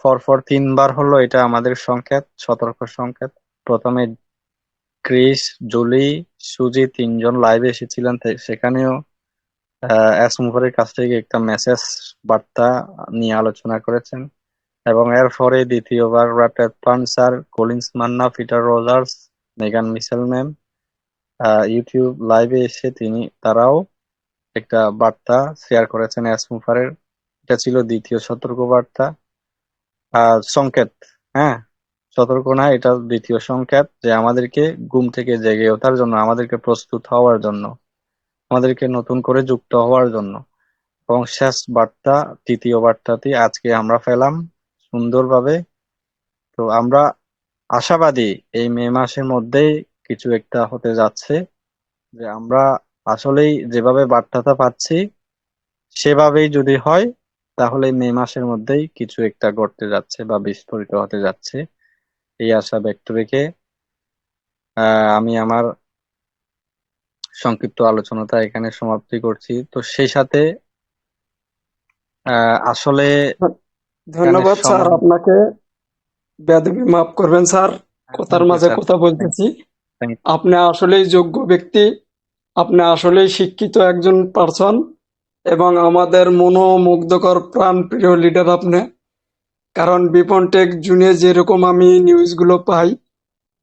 পরপর তিনবার হলো, এটা আমাদের সংকেত, সতর্ক সংকেত। প্রথমে ক্রিস, জুলি, সুজি তিনজন লাইভে এসেছিলেন, সেখানেও মুভারের কাছ থেকে একটা মেসেজ বার্তা নিয়ে আলোচনা করেছেন। এবং এরপরে দ্বিতীয়বার র্যাটেড পানসার, কলিন্স মান্না, পিটার রজার্স, মেগান মিশেল ম্যাম ইউটিউব লাইভে এসে তারাও একটা বার্তা শেয়ার করেছেন মুফারের। এটা ছিল দ্বিতীয় সতর্ক বার্তা, সংকেত। হ্যাঁ, সতর্ক না, এটা দ্বিতীয় সংকেত যে আমাদেরকে ঘুম থেকে জেগে ওঠার জন্য, আমাদেরকে প্রস্তুত হওয়ার জন্য, আমাদেরকে নতুন করে যুক্ত হওয়ার জন্য। এবং শেষ বার্তা, তৃতীয় বার্তাটি আজকে আমরা পেলাম সুন্দরভাবে। তো আমরা আশাবাদী এই মে মাসের মধ্যেই কিছু একটা হতে যাচ্ছে, যে আমরা আসলেই যেভাবে বার্তাটা পাচ্ছি সেভাবেই যদি হয় তাহলে মে মাসের মধ্যেই কিছু একটা ঘটতে যাচ্ছে বা বিস্ফোরিত হতে যাচ্ছে, এই আশা ব্যক্ত রেখে আমি আমার সংক্ষিপ্ত আলোচনাটা এখানে সমাপ্তি করছি। তো সেই সাথে আসলে ধন্যবাদ স্যার আপনাকে। বেয়াদবি মাফ করবেন স্যার, কথার মাঝে কথা বলতেছি। আপনি আসলেই যোগ্য ব্যক্তি। আপনি আসলেই শিক্ষিত একজন পার্সন এবং আমাদের মনোমুগ্ধকর প্রাণপ্রিয় লিডার আপনি। কারণ বিপন টেক জুনে যেরকম আমি নিউজগুলো পাই,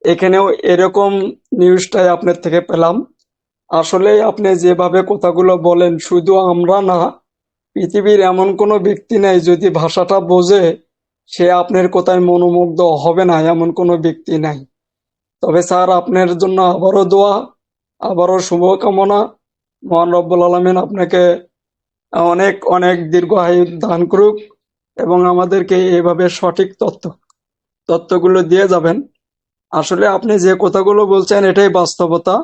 এখানেও এরকম নিউজটাই আপনার থেকে পেলাম। আসলেই আপনি যেভাবে কথাগুলো বলেন, শুধু আমরা না, পৃথিবীর এমন কোনো ব্যক্তি নেই যদি ভাষাটা বোঝে সে আপনার কথায় মনোমুগ্ধ হবে না, এমন কোনো ব্যক্তি নাই। তবে স্যার, আপনার জন্য আবারও দোয়া, আবারও শুভকামনা। মহান রব্বুল আলামিন আপনাকে অনেক অনেক দীর্ঘায়ু দান করুক এবং আমাদেরকে এভাবে সঠিক তথ্যগুলো দিয়ে যাবেন। আসলে আপনি যে কথাগুলো বলছেন এটাই বাস্তবতা।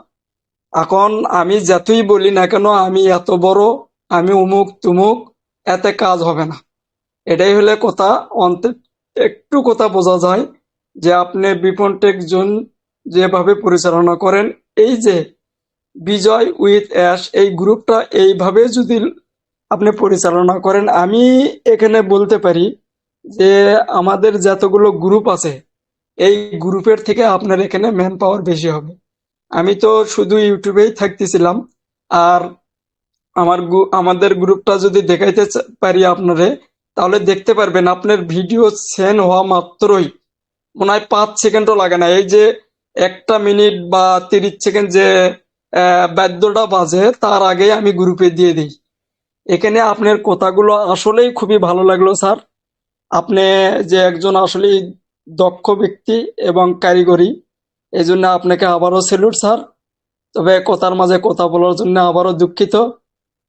এখন আমি যতই বলি না কেন আমি এত বড়, আমি অমুক তুমুক, এতে কাজ হবে না। এটাই হলে কথা। অন্তত একটু কথা বোঝা যায় যে আপনি বিপন টেক জোন যেভাবে পরিচালনা করেন, এই যে বিজয় উইথ অ্যাশ এই গ্রুপটা এইভাবে যদি আপনি পরিচালনা করেন, আমি এখানে বলতে পারি যে আমাদের যতগুলো গ্রুপ আছে এই গ্রুপের থেকে আপনার এখানে ম্যান পাওয়ার বেশি হবে। আমি তো শুধু ইউটিউবেই থাকতেছিলাম, আর আমাদের গ্রুপটা যদি দেখাইতে পারি আপনারে, তাহলে দেখতে পারবেন আপনার ভিডিও সেন্ড হওয়া মাত্রই মনে হয় 5 সেকেন্ডও লাগে না, এই যে 1 মিনিট বা 30 সেকেন্ড যে বাদ্যটা বাজে তার আগে আমি গ্রুপে দিয়ে দিই। এখানে আপনার কথাগুলো আসলেই খুবই ভালো লাগলো স্যার। আপনি যে একজন আসলেই দক্ষ ব্যক্তি এবং কারিগরি, এই জন্য আপনাকে আবারও স্যালুট স্যার। তবে কথার মাঝে কথা বলার জন্য আবারও দুঃখিত,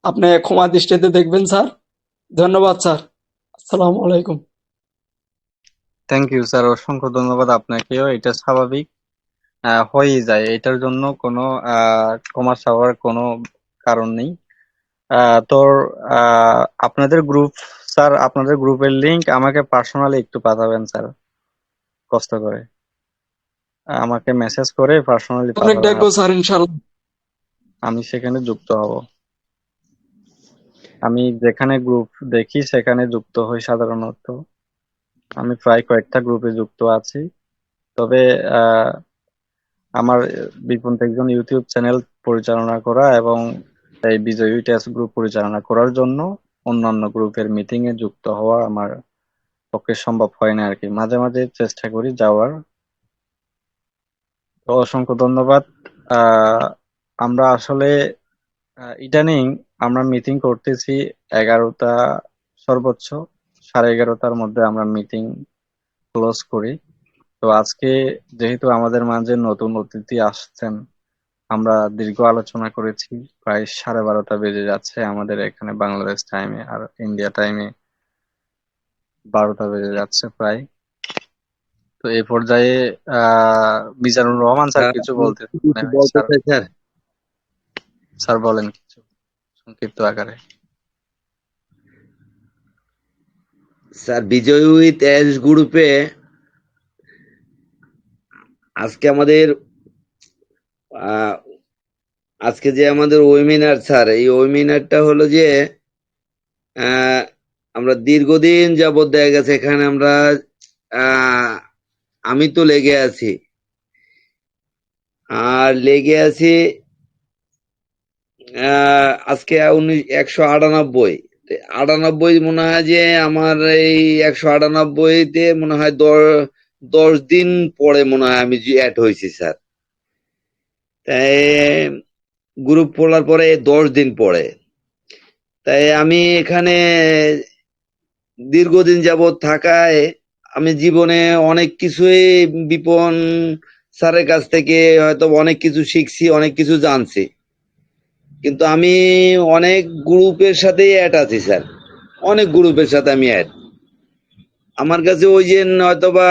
আপনি ক্ষমা দৃষ্টিতে দেখবেন স্যার। ধন্যবাদ স্যার। আসসালামু আলাইকুম। থ্যাংক ইউ স্যার, অসংখ্য ধন্যবাদ আপনাকেও। এটা স্বাভাবিক, হয়েই যায়, এটার জন্য কোনো ক্ষমা চাওয়ার কোনো কারণ নেই। তোর আপনাদের গ্রুপ, স্যার আপনাদের গ্রুপের লিংক আমাকে পার্সোনালি একটু পাঠাবেন স্যার, কষ্ট করে আমাকে মেসেজ করে পার্সোনালি অনেক পাঠাবেন, দেখবো স্যার ইনশাল্লাহ। আমি সেখানে যুক্ত হব। আমি যেখানে গ্রুপ দেখি সেখানে যুক্ত হই সাধারণত। আমি প্রায় কয়েকটা গ্রুপে যুক্ত আছি। তবে আমার বিপন একজন ইউটিউব চ্যানেল পরিচালনা করা এবং এই বিজয় টেস্ট গ্রুপ পরিচালনা করার জন্য অন্যান্য গ্রুপের মিটিং এ যুক্ত হওয়া আমার পক্ষে সম্ভব হয় না আর কি। মাঝে মাঝে চেষ্টা করি যাওয়ার। তো অসংখ্য ধন্যবাদ। আমরা আসলে ইদানিং আমরা মিটিং করতেছি 11টা, সর্বোচ্চ 11:30টার মধ্যে আমরা মিটিং ক্লোজ করি। তো আজকে যেহেতু আমাদের মাঝে নতুন অতিথি আসছেন, আমরা দীর্ঘ আলোচনা করেছি, প্রায় 12:30 বেজে যাচ্ছে আমাদের এখানে বাংলাদেশ টাইমে, আর ইন্ডিয়া টাইমে 12টা বেজে যাচ্ছে প্রায়। তো এই পর্যায়ে মিজানুর রহমান স্যার কিছু বলতে মনে হয়। বলতে স্যার, চাই স্যার। স্যার বলেন কিছু সংক্ষিপ্ত আকারে। স্যার, বিজয় উইথ অ্যাশ গ্রুপে আজকে আমাদের আজকে যে আমাদের ওয়েবিনার স্যার, এই ওয়েবিনারটা হলো যে আমরা দীর্ঘদিন যাবৎ দেখা গেছে এখানে আমরা আমি তো লেগে আছি, আর লেগে আছি আজকে 198 মনে হয় যে আমার এই 198-তে মনে হয় 10 দিন পরে মনে হয় আমি অ্যাড হয়েছি স্যার। তাই গ্রুপ খোলার পরে 10 দিন পরে, তাই আমি এখানে দীর্ঘদিন যাবৎ থাকায় আমি জীবনে অনেক কিছুই বিপন স্যারের কাছ থেকে হয়তো অনেক কিছু শিখছি, অনেক কিছু জানছি। কিন্তু আমি অনেক গ্রুপের সাথেই অ্যাড আছি স্যার, অনেক গ্রুপের সাথে আমি অ্যাড। আমার কাছে ওই যে হয়তোবা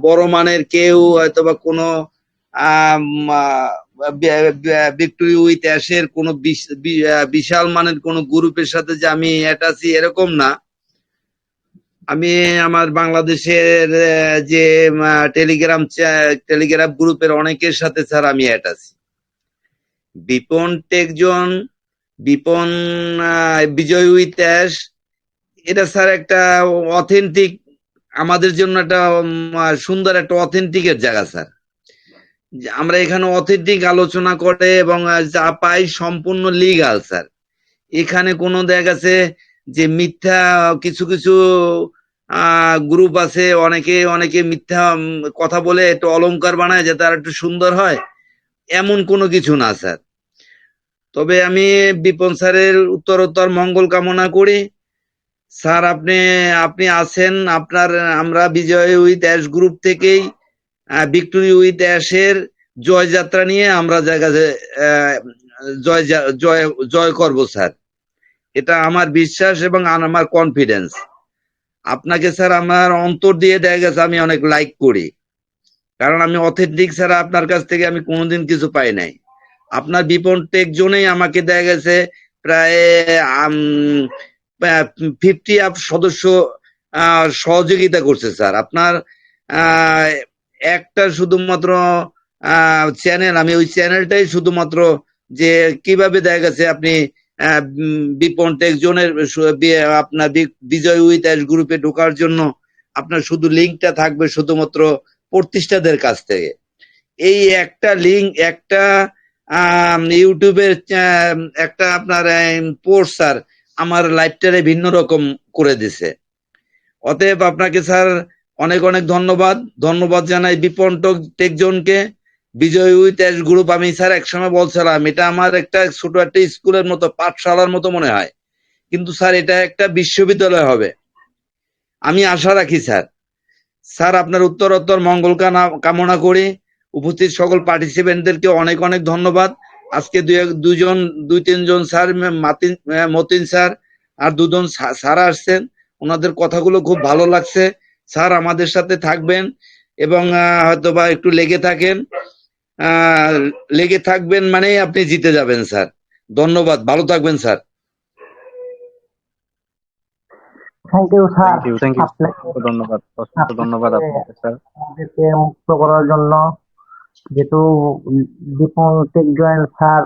বড় মানের কেউ হয়তোবা কোনো ভিক্টোরি উইথ অ্যাশের কোনো বিশাল মানের কোনো গ্রুপের সাথে যে আমি অ্যাড আছি এরকম না। আমি আমার বাংলাদেশের যে টেলিগ্রাম গ্রুপের অনেকের সাথে স্যার আমি অ্যাড আছি। Bipon TechZone, Bipon Bijoy with ash, এটা স্যার একটা অথেন্টিক, আমাদের জন্য একটা সুন্দর একটা অথেন্টিকের জায়গা স্যার। যে আমরা এখানে অথেন্টিক আলোচনা করে এবং যা পাই সম্পূর্ণ লিগাল স্যার। এখানে কোনো দেখা গেছে যে মিথ্যা কিছু কিছু গ্রুপ আছে, অনেকে অনেকে মিথ্যা কথা বলে একটু অলংকার বানায় যাতে আর একটু সুন্দর হয়, এমন কোনো কিছু না স্যার। তবে আমি বিপন স্যারের উত্তরোত্তর মঙ্গল কামনা করি। স্যার আপনি আপনি আছেন, আপনার আমরা বিজয় উইথ অ্যাশ গ্রুপ থেকেই ভিক্টোরি উইথ অ্যাশের জয়যাত্রা নিয়ে আমরা জায়গায় জয় জয় জয় করব স্যার, এটা আমার বিশ্বাস এবং আমার কনফিডেন্স। আপনাকে স্যার আমার অন্তর দিয়ে দেখা গেছে আমি অনেক লাইক করি, কারণ আমি অথেন্টিক স্যার আপনার কাছ থেকে আমি কোনোদিন কিছু পাই নাই। আপনার বিপন টেক জোনেই আমাকে দেখা গেছে প্রায় 50 আপ সদস্য সহযোগিতা করছে স্যার। আপনার একটা শুধুমাত্র চ্যানেল, আমি ওই চ্যানেলটাই শুধুমাত্র যে কিভাবে দেখা গেছে আপনি বিপন টেক জোনের আপনার বিজয় উইথ অ্যাশ গ্রুপে ঢোকার জন্য আপনার শুধু লিঙ্কটা থাকবে শুধুমাত্র প্রতিষ্ঠাদের কাছ থেকে। এই একটা লিঙ্ক, একটা ইউটিউবের একটা আপনার পোস্ট স্যার আমার লাইফটারে ভিন্ন রকম করে দিছে। অতএব আপনাকে স্যার অনেক অনেক ধন্যবাদ জানাই বিপন টেক জোনকে, বিজয় উইথ অ্যাশ গ্রুপ। আমি স্যার একসময় বলছিলাম এটা আমার একটা ছোট একটা স্কুলের মতো, পাঠশালার মতো মনে হয়, কিন্তু স্যার এটা একটা বিশ্ববিদ্যালয় হবে, আমি আশা রাখি স্যার। স্যার আপনার উত্তরোত্তর মঙ্গল কামনা করি। উপস্থিত সকল পার্টিসিপেন্টদেরকে অনেক অনেক ধন্যবাদ। আজকে দুই তিনজন স্যার, মতিন স্যার আর দুজন স্যার আসছেন, ওনাদের কথাগুলো খুব ভালো লাগছে। স্যার আমাদের সাথে থাকবেন এবং হয়তোবা একটু লেগে থাকবেন মানেই আপনি জিতে যাবেন স্যার। ধন্যবাদ, ভালো থাকবেন sir. Thank you sir, thank you আপনাকে ধন্যবাদ, অসংখ্য ধন্যবাদ আপনাকে আপনাকে স্যার। আমাদেরকে মুক্ত করার জন্য। যেহেতু বিপুল টেক জয়েন্ট স্যার,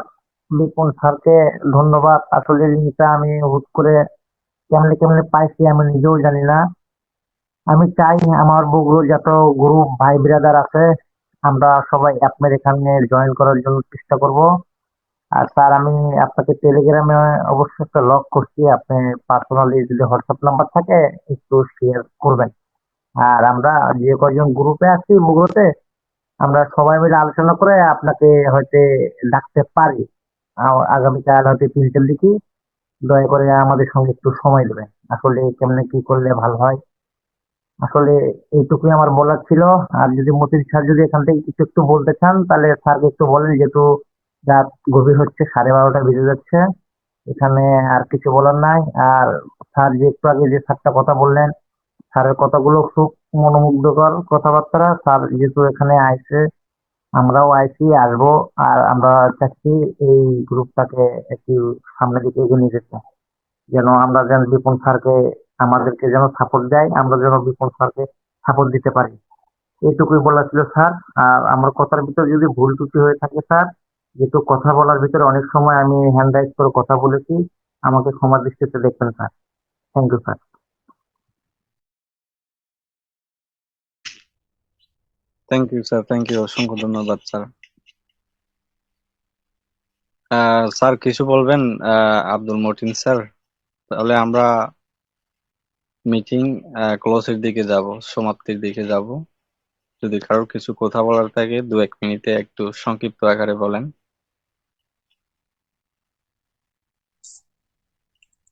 বিপুল স্যারকে ধন্যবাদ। আসলে লিঙ্কটা আমি হুট করে কেমনে কেমনে পাইছি আমি নিজেও জানি না। আমি চাই আমার বগুড়ো যত গ্রুপ ভাই ব্রাদার আছে আমরা সবাই আপনার এখানে জয়েন করার জন্য চেষ্টা করব। আর স্যার আমি আপনাকে টেলিগ্রামে অবশ্যই একটা লক করছি, আপনি পার্সোনালি যদি হোয়াটসঅ্যাপ নাম্বার থাকে একটু শেয়ার করবেন। আর আমরা যে কয়জন গ্রুপে আছি বগুড়োতে আমরা সবাই মিলে আলোচনা করে আপনাকে হয়তো ডাকতে পারি আগামীকাল হয়তো 3টার দিকে। দয়া করে আমাদের সঙ্গে একটু সময় দেবেন, আসলে কেমনে কি করলে ভালো হয়। আসলে এইটুকুই আমার বলার ছিল। আর যদি মতিন স্যার যদি এখান থেকে কিছু একটু বলতে চান তাহলে স্যারকে একটু বলেন, যেহেতু রাত গভীর হচ্ছে, 12:30 বেজে যাচ্ছে। এখানে আর কিছু বলার নাই। আর স্যার যে একটু আগে যে 7টা কথা বললেন, স্যারের কথাগুলো খুব মনোমুগ্ধকর কথাবার্তা। স্যার যেহেতু এখানে আইছে, আমরাও আইছি, আসবো। আর আমরা চাচ্ছি এই গ্রুপটাকে একটু সামনের দিকে এগিয়ে নিয়ে যেতে, যেন আমরা যেন বিপুল স্যারকে আমাদেরকে যেন সাপোর্ট দেয়, আমরা যেন বিপুল স্যারকে সাপোর্ট দিতে পারি। এইটুকুই বলার ছিল স্যার। আর আমার কথার ভিতরে যদি ভুল ত্রুটি হয়ে থাকে স্যার, যেহেতু কথা বলার ভিতরে অনেক সময় আমি হ্যান্ড রাইজ করে কথা বলেছি, আমাকে ক্ষমা দৃষ্টিতে দেখবেন sir. Thank you sir. Thank you sir, thank you, অসংখ্য ধন্যবাদ স্যার। স্যার কিছু বলবেন আব্দুল মতিন স্যার? তাহলে আমরা মিটিং ক্লোজের দিকে যাব, সমাপ্তির দিকে যাব। যদি কারোর কিছু কথা বলার থাকে 2-1 মিনিটে একটু সংক্ষিপ্ত আকারে বলেন।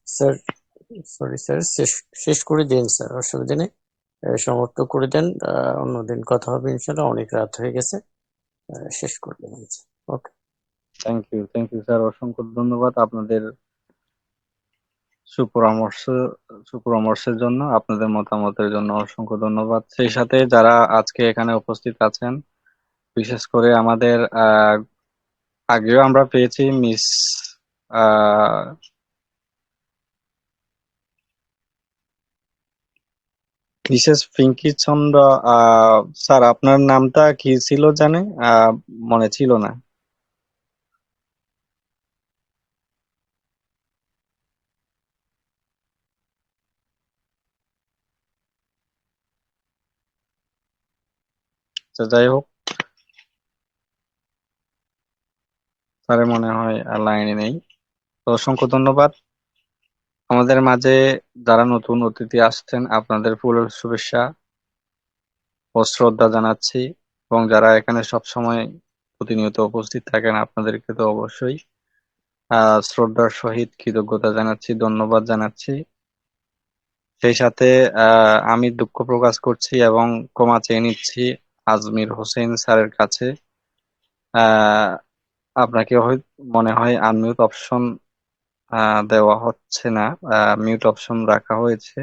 স্যার, সরি স্যার, শেষ শেষ করে দিন স্যার, অসুবিধা নেই, সমাপ্ত করে দেন। অন্যদিন কথা হবে ইনশাল্লাহ, অনেক রাত হয়ে গেছে। শেষ করে দেবেন sir. Okay. Thank you sir, অসংখ্য ধন্যবাদ আপনাদের সুপরামর্শ সুপরামর্শের জন্য, আপনাদের মতামতের জন্য অসংখ্য ধন্যবাদ। সেই সাথে যারা আজকে এখানে উপস্থিত আছেন, বিশেষ করে আমাদের আগেও আমরা পেয়েছি মিসেস পিঙ্কি চন্দ্র। স্যার আপনার নামটা কি ছিল জানে? মনে ছিল না। আচ্ছা, যাই হোক, স্যারের মনে হয় লাইনে নেই। তো অসংখ্য ধন্যবাদ। আমাদের মাঝে যারা নতুন অতিথি আসছেন আপনাদের ফুল শুভেচ্ছা ও শ্রদ্ধা জানাচ্ছি, এবং যারা এখানে সবসময় প্রতিনিয়ত উপস্থিত থাকেন আপনাদেরকে তো অবশ্যই শ্রদ্ধার সহিত কৃতজ্ঞতা জানাচ্ছি, ধন্যবাদ জানাচ্ছি। সেই সাথে আমি দুঃখ প্রকাশ করছি এবং ক্ষমা চেয়ে নিচ্ছি আজমির হোসেন স্যারের কাছে। আপনাকে মনে হয় আনমিউট অপশন দেওয়া হচ্ছে না, মিউট অপশন রাখা হয়েছে।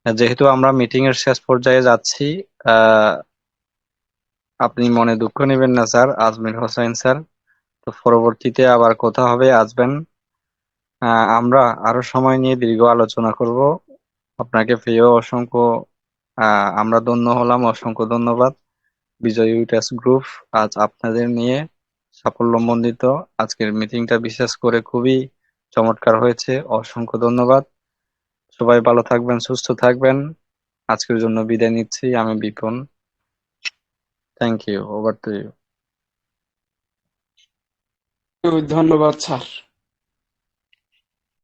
যেহেতু আমরা মিটিং এর শেষ পর্যায়ে যাচ্ছি, আপনি মনে দুঃখ নেবেন না স্যার, আজমির হোসেন স্যার। তো পরবর্তীতে আবার কথা হবে, আসবেন। আমরা আরো সময় নিয়ে দীর্ঘ আলোচনা করব। আপনাকে পেয়েও অসংখ্য আমরা ধন্য হলাম, অসংখ্য ধন্যবাদ। বিজয় উইটার্স গ্রুপ আজ আপনাদের নিয়ে সাফল্যমণ্ডিত। আজকের মিটিংটা বিশেষ করে খুবই চমৎকার হয়েছে, অসংখ্য ধন্যবাদ। সবাই ভালো থাকবেন, সুস্থ থাকবেন। আজকের জন্য বিদায় নিচ্ছি, আমি Bipan. Thank you, over to you. ধন্যবাদ স্যার।